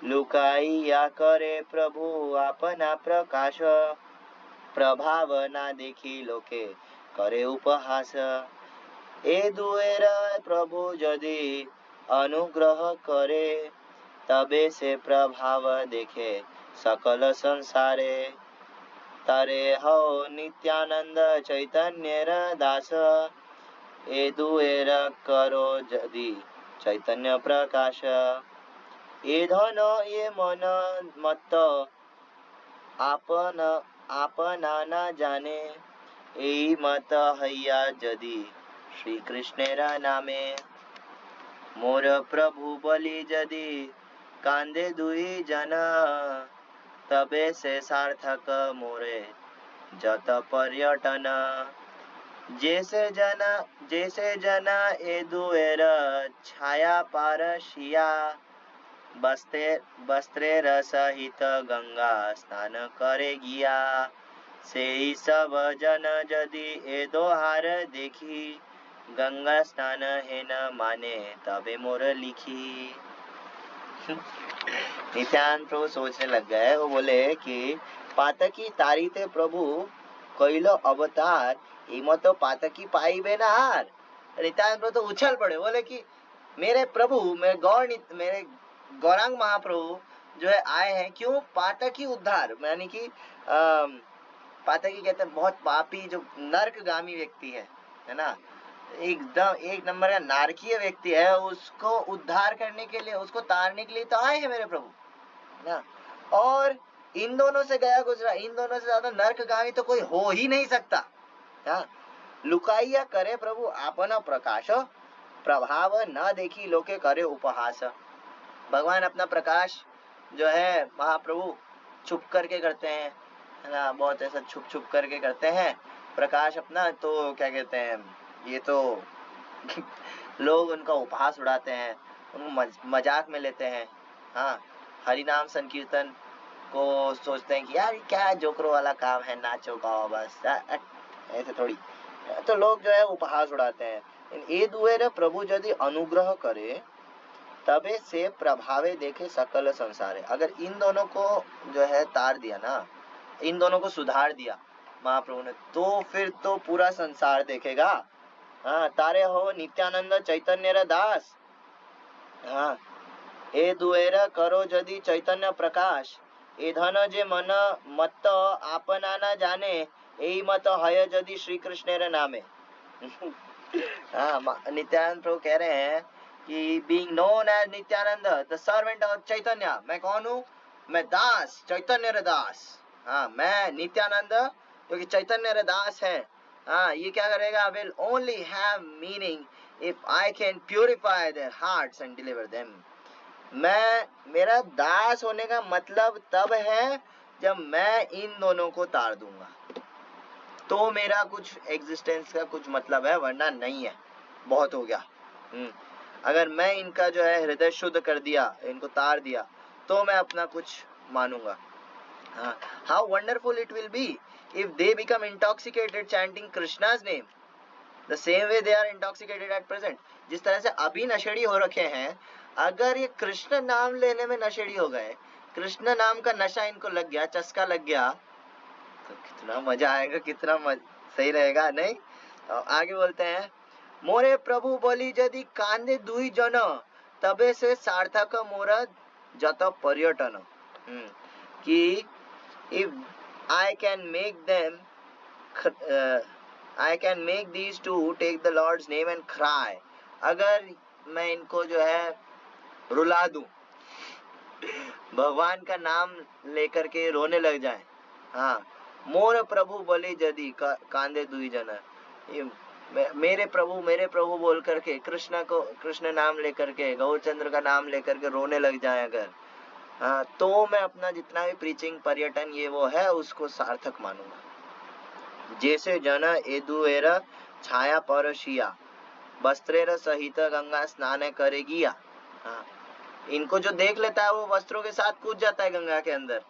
लुकाइया करे प्रभु आपना प्रकाश, प्रभाव ना देखी लोके करे उपहास, ए दुएर प्रभु यदि अनुग्रह करे, तबे से प्रभाव देखे सकल संसारे, तारे हो नित्यानंद चैतन्य दास, ए दुएर करो यदि चैतन्य प्रकाश, ए धन ये मन मत आपना न जाने, ए मत हैया यदि श्री कृष्णेरा नामे, मोर प्रभु बलि यदि कांदे दुई जना, तबे से सार्थक मोरे जत पर्यटन, जैसे जना ए दुएर छाया पारसिया, बस्त्रे रसहित गंगा स्नान करे गिया, से ही सब जन यदि ए दोहार देखी, गंगा स्नान है न माने तबे मोर लिखी। नित्यानंद प्रभु सोचने लग गए। वो बोले कि पातकी तारी ते प्रभु कैलो अवतार, इम तो पातकी पाइबे न हार। नित्यानंद प्रभु तो उछल पड़े, बोले कि मेरे प्रभु, मेरे गौरांग महाप्रभु जो है आए हैं, क्यों? पातकी उद्धार, यानी कि पातकी कहते हैं बहुत पापी जो नरकगामी व्यक्ति है ना, एकदम एक नंबर का नारकीय व्यक्ति है, उसको उद्धार करने के लिए, उसको तारने के लिए तो आए हैं मेरे प्रभु ना। और इन दोनों से गया गुजरा, इन दोनों से ज्यादा नरकगामी तो कोई हो ही नहीं सकता। हाँ, लुकाइया करे प्रभु आपना प्रकाश, प्रभाव न देखी लोके करे उपहास। भगवान अपना प्रकाश जो है महाप्रभु छुप करके करते हैं, है ना, बहुत ऐसा छुप छुप करके करते हैं प्रकाश अपना, तो क्या कहते हैं, ये तो लोग उनका उपहास उड़ाते हैं, उनको मजाक में लेते हैं। हाँ, हरि नाम संकीर्तन को सोचते हैं कि यार क्या जोकरो वाला काम है, नाचो गाओ बस, ऐसे थोड़ी, तो लोग जो है उपहास उड़ाते हैं। ए दुएर प्रभु यदि अनुग्रह करे, तबे से प्रभावे देखे सकल संसार है। अगर इन दोनों को जो है तार दिया ना, इन दोनों को सुधार दिया महाप्रभु ने, तो फिर तो पूरा संसार देखेगा। हाँ, तारे हो नित्यानंद चैतन्य दास, हाँ, ए दुएर करो यदि चैतन्य प्रकाश, ए धन जे मन मत आपना न जाने, ए मत हय यदि श्री कृष्ण नामे। हाँ, नित्यानंद प्रभु कह रहे हैं कि being known as Nityananda the servant of Chaitanya, मैं कौन हूँ? मैं दास, चैतन्य दास। हाँ, मैं नित्यानंद जो कि चैतन्य दास है। हाँ, ये क्या करेगा? Will only have meaning if I can purify there hearts and deliver them. मेरा दास होने का मतलब तब है जब मैं इन दोनों को तार दूंगा, तो मेरा कुछ एग्जिस्टेंस का कुछ मतलब है, वरना नहीं है, बहुत हो गया। अगर मैं इनका जो है हृदय शुद्ध कर दिया, इनको तार दिया, तो मैं अपना कुछ मानूंगा। How wonderful it will be if they become intoxicated chanting Krishna's name the same way they are intoxicated at present. जिस तरह से अभी नशेड़ी हो रखे हैं, अगर ये कृष्ण नाम लेने में नशेड़ी हो गए, कृष्ण नाम का नशा इनको लग गया, चस्का लग गया, तो कितना मजा आएगा, कितना सही रहेगा नहीं। तो आगे बोलते हैं, मोरे प्रभु बोली यदि कांदे दुई जन तबे से सार्थक मोरा जत पर्यटन। कि if I can make them I can make these two take the Lord's name and cry, अगर मैं इनको जो है रुला दूं, भगवान का नाम लेकर के रोने लग जाए। हाँ, मोर प्रभु बोले यदि कांदे दुई जना, मेरे प्रभु बोल करके कृष्ण नाम लेकर के, गौरचंद्र का नाम लेकर के रोने लग जाए अगर, हाँ, तो मैं अपना जितना भी प्रीचिंग पर्यटन ये वो है उसको सार्थक मानूंगा। जैसे जन एदुएर छाया परशिया वस्त्रेर सहित गंगा स्नान करेगिया। हाँ, इनको जो देख लेता है वो वस्त्रों के साथ कूद जाता है गंगा के अंदर।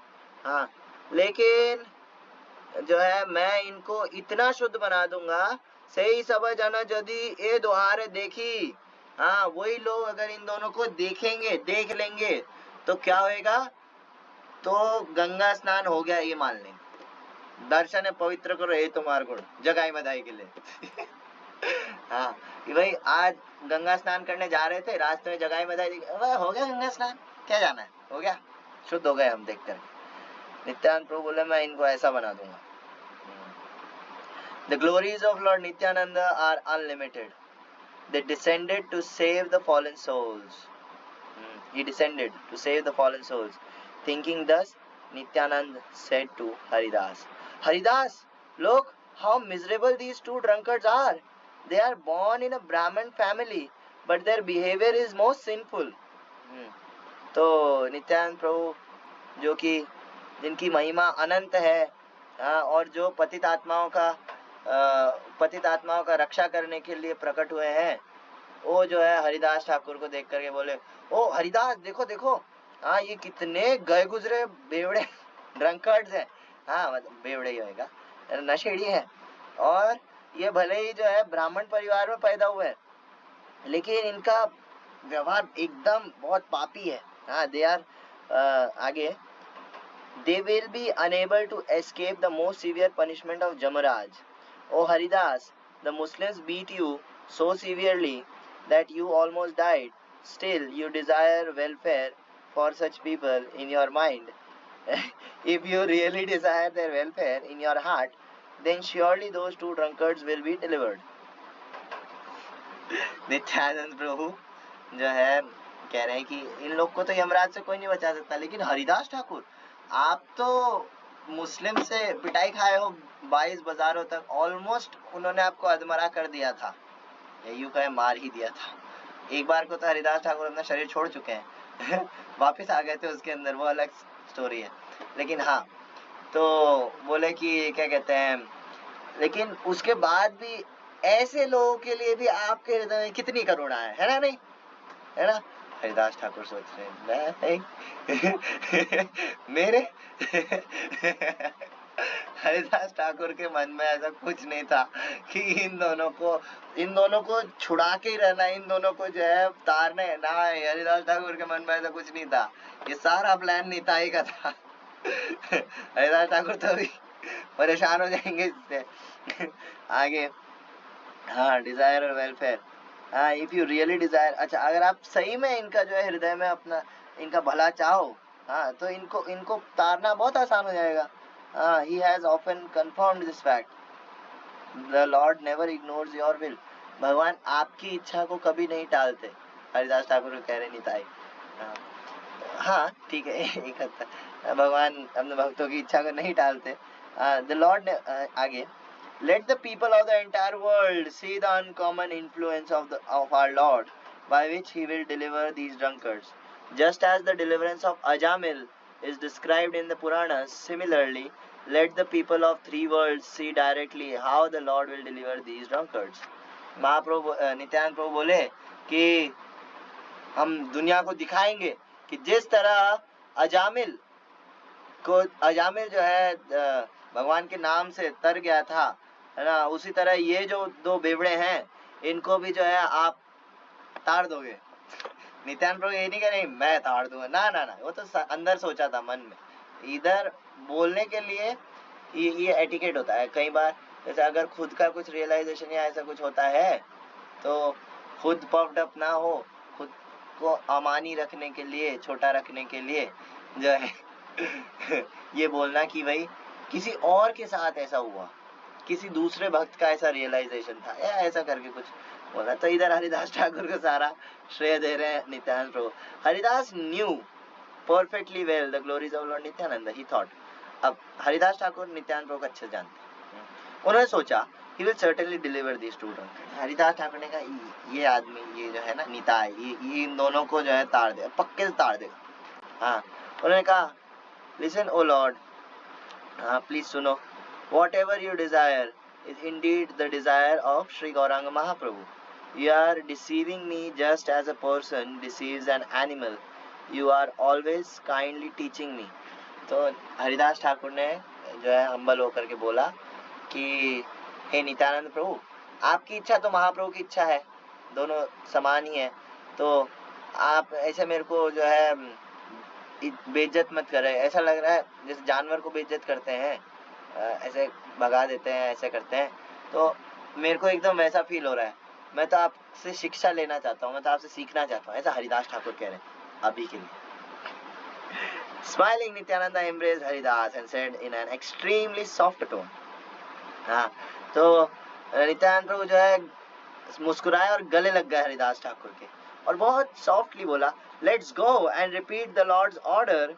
हाँ, लेकिन जो है मैं इनको इतना शुद्ध बना दूंगा, सही सब जन यदि ये दोहारे देखी। हाँ, वही लोग अगर इन दोनों को देखेंगे, देख लेंगे तो क्या होएगा, तो गंगा स्नान हो गया ये मान लेंगे। दर्शन पवित्र करो ये तुम्हारे गुण, जगाई बधाई के लिए। हाँ, कि भाई आज गंगा स्नान करने जा रहे थे, रास्ते में जगाई बधाई, हो गया गंगा स्नान, क्या जाना है, हो गया, शुद्ध हो गए हम देख कर। नित्यानंद प्रभु बोले मैं इनको ऐसा बना दूंगा। The glories of Lord Nityananda are unlimited. They descended to save the fallen souls. He descended to save the fallen souls. Thinking thus, Nityanand said to Haridas, Haridas, look how miserable these two drunkards are. They are born in a Brahmin family, but their behavior is most sinful. तो नित्यानंद प्रभु जो कि जिनकी महिमा अनंत है, और जो पतित आत्माओं का रक्षा करने के लिए प्रकट हुए हैं, वो जो है हरिदास ठाकुर को देख करके बोले, ओ हरिदास देखो देखो, हाँ ये कितने गए गुजरे बेवड़े ड्रंकर्ड्स हैं। हाँ, मतलब बेवड़े ही होएगा, नशेड़ी है, और ये भले ही जो है ब्राह्मण परिवार में पैदा हुए हैं, लेकिन इनका व्यवहार एकदम बहुत पापी है। हाँ, दे आर आगे, they will be unable to escape the most severe punishment of Jamaraj. O Haridas, the Muslims beat you so severely that you almost died. Still, you desire welfare for such people in your mind. If you really desire their welfare in your heart, then surely those two drunkards will be delivered. Nityananda Prabhu जो है कह रहे हैं कि इन लोग को तो यमराज से कोई नहीं बचा सकता, लेकिन हरिदास ठाकुर, आप तो मुस्लिम से पिटाई खाए हो 22 बाजारों तक, ऑलमोस्ट उन्होंने आपको अधमरा कर दिया था, यूं कहे मार ही दिया था। एक बार को तो हरिदास ठाकुर अपना शरीर छोड़ चुके हैं वापस आ गए थे उसके अंदर, वो अलग स्टोरी है। लेकिन हाँ, तो बोले कि क्या कहते हैं, लेकिन उसके बाद भी ऐसे लोगों के लिए भी आपके हृदय में कितनी करुणा है ना, नहीं है ना। हरिदास ठाकुर सोच रहे हैं मेरे हरिदास ठाकुर के मन में ऐसा कुछ नहीं था कि इन दोनों को छुड़ा के ही रहना, इन दोनों को जो है तारना है ना। हरिदास ठाकुर के मन में ऐसा कुछ नहीं था, ये सारा प्लान निताई का था। हरिदास ठाकुर तो अभी परेशान हो जाएंगे इससे। आगे, हाँ, डिजायर और वेलफेयर, हाँ, इफ यू रियली डिजायर, अच्छा अगर आप सही में इनका जो है हृदय में अपना इनका भला चाहो, हाँ, तो इनको तारना बहुत आसान हो जाएगा। हाँ, he has often confirmed this fact. The Lord never ignores your will. भगवान आपकी इच्छा को कभी नहीं टालते। हरिदास ठाकुर कह रहे निताई, हाँ ठीक है, एक हद तक भगवान अपने भक्तों की इच्छा को नहीं टालते। The Lord आगे, let the people of the entire world see the uncommon influence of our Lord, by which he will deliver these drunkards. Just as the deliverance of Ajamil is described in the Puranas, similarly, let the people of three worlds see directly how the Lord will deliver these drunkards. महाप्रभु नित्यानंद प्रभु बोले कि हम दुनिया को दिखाएंगे कि जिस तरह अजामिल जो है भगवान के नाम से तर गया था, है ना, उसी तरह ये जो दो बेवड़े हैं इनको भी जो है आप तार दोगे। नित्यानंद प्रभु ये नहीं कह रहे मैं ताड़ दूंगा, ना ना ना, वो तो अंदर सोचा था मन में। इधर बोलने के लिए ये एटिकेट होता है कई बार, जैसे अगर खुद का कुछ रियलाइजेशन या ऐसा कुछ होता है तो खुद पफ्ड अप ना हो, खुद को अमानी रखने के लिए, छोटा रखने के लिए जो है ये बोलना कि भाई किसी और के साथ ऐसा हुआ, किसी दूसरे भक्त का ऐसा रियलाइजेशन था या ऐसा करके कुछ बोला। तो इधर हरिदास ठाकुर को सारा श्रेय दे रहे हैं Nityananda Prabhu. Haridas knew perfectly well the glories of lord Nityananda, he thought. अब हरिदास ठाकुर नित्यानंद प्रभु को अच्छे जानते हैं, उन्होंने सोचा he will certainly deliver these two drunkards। Haridas Thakur ने कहा ये आदमी, ये जो है ना निताय, ये इन दोनों को जो है ताड़ दे, पक्के से ताड़ देगा। हाँ, उन्होंने कहा listen O Lord, हाँ प्लीज सुनो, whatever you desire is indeed the desire of Sri Gauranga Mahaprabhu। You are deceiving me just as a person deceives an animal। You are always kindly teaching me। तो हरिदास ठाकुर ने जो है humble होकर के बोला कि हे नित्यानंद प्रभु, आपकी इच्छा तो महाप्रभु की इच्छा है, दोनों समान ही है, तो आप ऐसे मेरे को जो है बेइज्जत मत करें। ऐसा लग रहा है जैसे जानवर को बेइज्जत करते हैं, ऐसे भगा देते हैं, ऐसे करते हैं, तो मेरे को एकदम वैसा फील हो रहा है। मैं तो आपसे शिक्षा लेना चाहता हूँ, मैं तो आपसे सीखना चाहता हूँ, ऐसा हरिदास ठाकुर कह रहे हैं अभी के लिए। Smiling, Nityananda embraced Haridas and said in an extremely soft tone। हाँ, तो नित्यानंद प्रभु जो है मुस्कुराए और गले लग गए हरिदास ठाकुर के, और बहुत सॉफ्टली बोला, let's go and repeat the Lord's order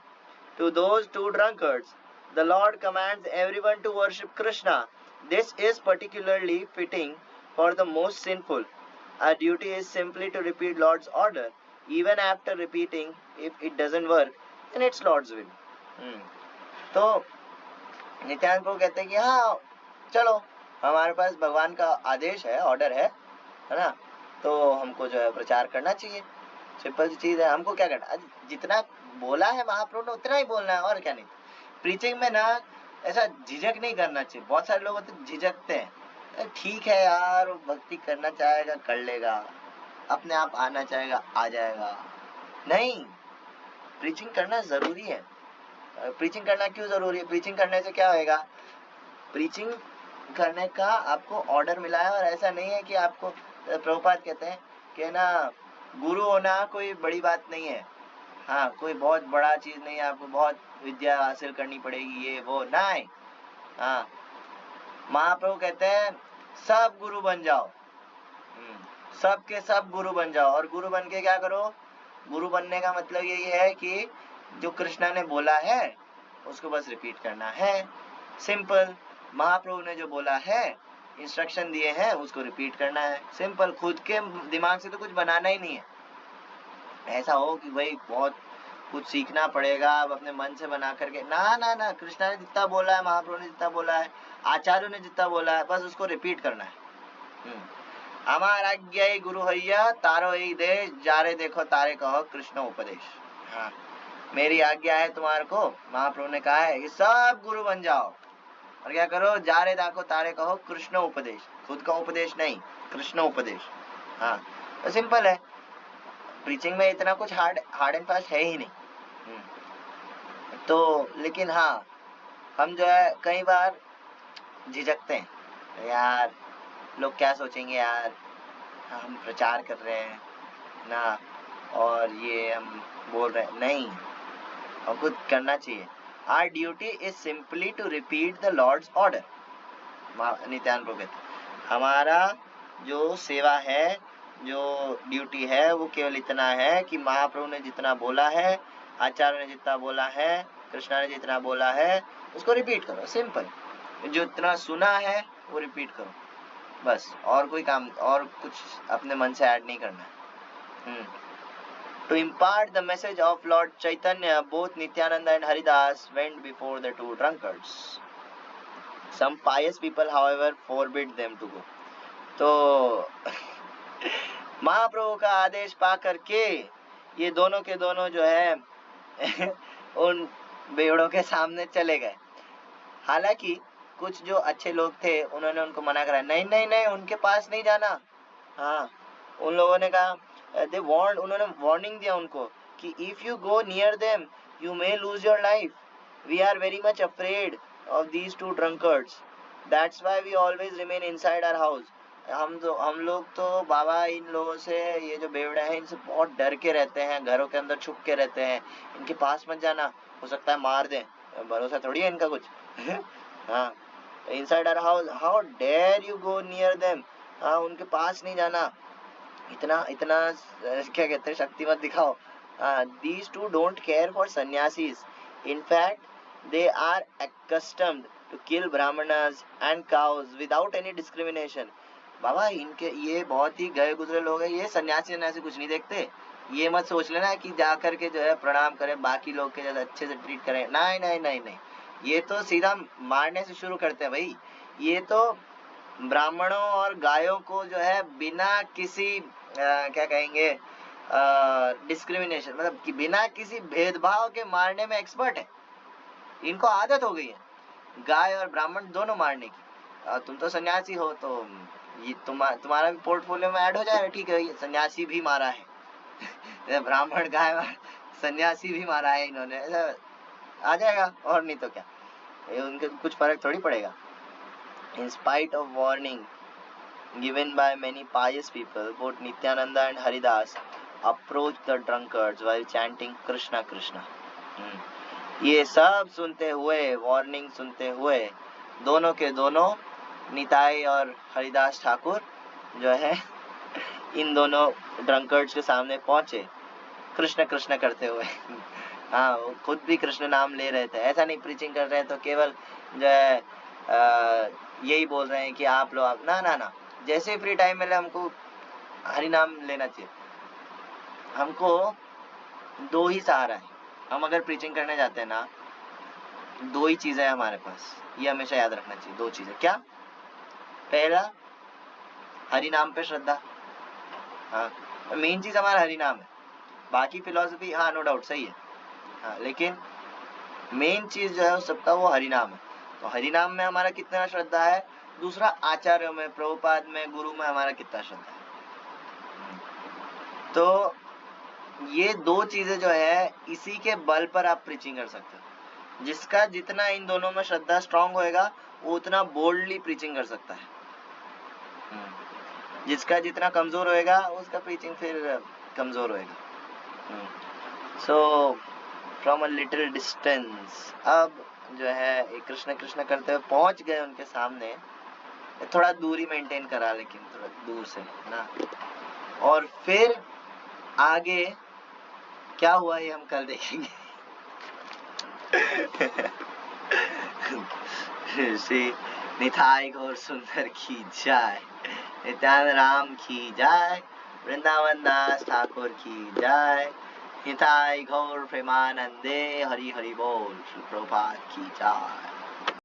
to those two drunkards. The Lord commands everyone to worship Krishna. This is particularly fitting for the most sinful. Our duty is simply to repeat Lord's order, even after repeating if it doesn't work then it's Lord's will. तो नित्यानंद प्रभु कहते हैं कि हाँ चलो, हमारे पास भगवान का आदेश है, ऑर्डर है ना, तो हमको जो है प्रचार करना चाहिए, सिंपल सी चीज है। हमको क्या करना, जितना बोला है महाप्रभु ने उतना ही बोलना है, और क्या नहीं। प्रीचिंग में ना ऐसा झिझक नहीं करना चाहिए। बहुत सारे लोग तो झिझकते हैं, ठीक है यार, वो भक्ति करना चाहेगा कर लेगा, अपने आप आना चाहेगा आ जाएगा। नहीं, प्रीचिंग करना जरूरी है। प्रीचिंग करना क्यों जरूरी है? प्रीचिंग करने से क्या होएगा? प्रीचिंग करने का आपको ऑर्डर मिला है, और ऐसा नहीं है कि आपको, प्रभुपाद कहते हैं कि ना गुरु होना कोई बड़ी बात नहीं है, हाँ कोई बहुत बड़ा चीज नहीं है, आपको बहुत विद्या हासिल करनी पड़ेगी ये वो, नहीं। हाँ, महाप्रभु कहते हैं सब गुरु बन जाओ, सब के सब गुरु बन जाओ। और गुरु बन के क्या करो? गुरु बनने का मतलब यही है कि जो कृष्णा ने बोला है उसको बस रिपीट करना है, सिंपल। महाप्रभु ने जो बोला है, इंस्ट्रक्शन दिए हैं, उसको रिपीट करना है, सिंपल। खुद के दिमाग से तो कुछ बनाना ही नहीं है। ऐसा हो कि भाई बहुत कुछ सीखना पड़ेगा, अब अपने मन से बना करके, ना ना ना। कृष्णा ने जितना बोला है, महाप्रभु ने जितना बोला है, आचार्यों ने जितना बोला है, बस उसको रिपीट करना है। हमारा आज्ञा गुरु हैया तारो ही देश, जारे देखो तारे कहो कृष्ण उपदेश। हाँ, मेरी आज्ञा है तुम्हारे को, महाप्रभु ने कहा है कि सब गुरु बन जाओ, और क्या करो? जारे देखो तारे कहो कृष्ण उपदेश। खुद का उपदेश नहीं, कृष्ण उपदेश। हाँ, तो सिंपल है। प्रीचिंग में इतना कुछ हार्ड एंड फास्ट है ही नहीं। तो लेकिन हाँ, हम जो है कई बार झिझकते हैं, यार लोग क्या सोचेंगे, यार हम प्रचार कर रहे हैं ना, और ये हम बोल रहे हैं। नहीं, हमको करना चाहिए। Our duty is simply to repeat the Lord's order। Nityanand Prabhu कहते हैं हमारा जो सेवा है, जो ड्यूटी है, वो केवल इतना है कि महाप्रभु ने जितना बोला है, आचार्य ने जितना बोला है, कृष्णा ने जितना बोला है, उसको रिपीट करो, सिंपल। जो इतना सुना है वो रिपीट करो, बस। और कोई काम, और कुछ अपने मन से ऐड नहीं करना है। To impart the message of Lord Chaitanya, both Nityananda and Haridas went before the two drunkards. Some pious people, however, forbid them to go। तो महाप्रभु का आदेश पा करके ये दोनों के दोनों जो है उन बेवड़ों के सामने चले गए। हालांकि कुछ जो अच्छे लोग थे उन्होंने उनको मना करा, नहीं नहीं नहीं, उनके पास नहीं जाना। हाँ, उन लोगों ने कहा दे वार्न, उन्होंने वार्निंग दिया उनको कि if you go near them you may lose your life, we are very much afraid of these two drunkards, that's why we always remain inside our house. हम लोग तो बाबा इन लोगों से, ये जो बेवड़ा है इनसे बहुत डर के रहते हैं, घरों के अंदर छुप के रहते हैं, इनके पास मत जाना, हो सकता है मार दें, भरोसा थोड़ी है इनका कुछ। हाँ, inside our house, how dare you go near them, हाँ उनके पास नहीं जाना, इतना इतना क्या कहते हैं, शक्ति मत दिखाओ। These two don't care for sannyasis, in fact they are accustomed to kill brahmanas and cows without any discrimination। बाबा इनके ये बहुत ही गए गुजरे लोग हैं, ये सन्यासी सन्यासी कुछ नहीं देखते, ये मत सोच लेना कि जा करके जो है प्रणाम करें, बाकी लोग के जैसे अच्छे से ट्रीट करें, नहीं नहीं नहीं नहीं, ये तो सीधा मारने से शुरू करते हैं भाई। ये तो ब्राह्मणों और गायों को जो है बिना किसी क्या कहेंगे डिस्क्रिमिनेशन, मतलब कि बिना किसी भेदभाव के मारने में एक्सपर्ट है, इनको आदत हो गई है गाय और ब्राह्मण दोनों मारने की। तुम तो सन्यासी हो तो ये तुम्हारा भी पोर्टफोलियो में ऐड हो जाएगा, ठीक है, सन्यासी भी मारा है ब्राह्मण गाय सन्यासी भी मारा है इन्होंने, आ जाएगा, और नहीं तो क्या, उनके कुछ फर्क थोड़ी पड़ेगा। In spite of warning given by many pious people, both Nityananda and Haridas approached the drunkards while chanting Krishna Krishna। ये सब सुनते हुए, वार्निंग सुनते हुए, दोनों के दोनों निताई और हरिदास ठाकुर जो है इन दोनों ड्रंकर्ड्स के सामने पहुंचे कृष्ण कृष्ण करते हुए। हाँ, वो खुद भी कृष्ण नाम ले रहे थे, ऐसा नहीं प्रीचिंग कर रहे हैं तो केवल जो है यही बोल रहे हैं कि आप लोग ना ना ना, जैसे फ्री टाइम मिले हमको हरि नाम लेना चाहिए। हमको दो ही सहारा है, हम अगर प्रीचिंग करने जाते हैं ना, दो ही चीजें हैं हमारे पास, ये हमेशा याद रखना चाहिए। दो चीजें क्या? पहला हरि नाम पे श्रद्धा, हाँ मेन चीज हमारा हरि नाम है, बाकी फिलोसफी हाँ नो डाउट सही है, हाँ लेकिन मेन चीज जो है सबका वो हरि नाम है। तो हरि नाम में हमारा कितना श्रद्धा है, दूसरा आचार्यों में, प्रभुपाद में, गुरु में हमारा कितना श्रद्धा है। तो ये दो चीजें जो है इसी के बल पर आप प्रीचिंग कर सकते हो। जिसका जितना इन दोनों में श्रद्धा स्ट्रांग होएगा वो उतना बोल्डली प्रीचिंग कर सकता है, जिसका जितना कमजोर होएगा उसका प्रीचिंग फिर कमजोर होएगा। So from a little distance, अब जो है कृष्ण कृष्ण करते हुए पहुंच गए उनके सामने, थोड़ा दूरी मेंटेन करा लेकिन थोड़ा दूर से ना। और फिर आगे क्या हुआ ये हम कल देखेंगे। श्री निताई गौर सुंदर की जय, नित्यानंद राम की जय, वृंदावन दास ठाकुर की जय, निताई गौर प्रेमानंदे, हरि हरि बोल, श्री प्रभुपाद की जय।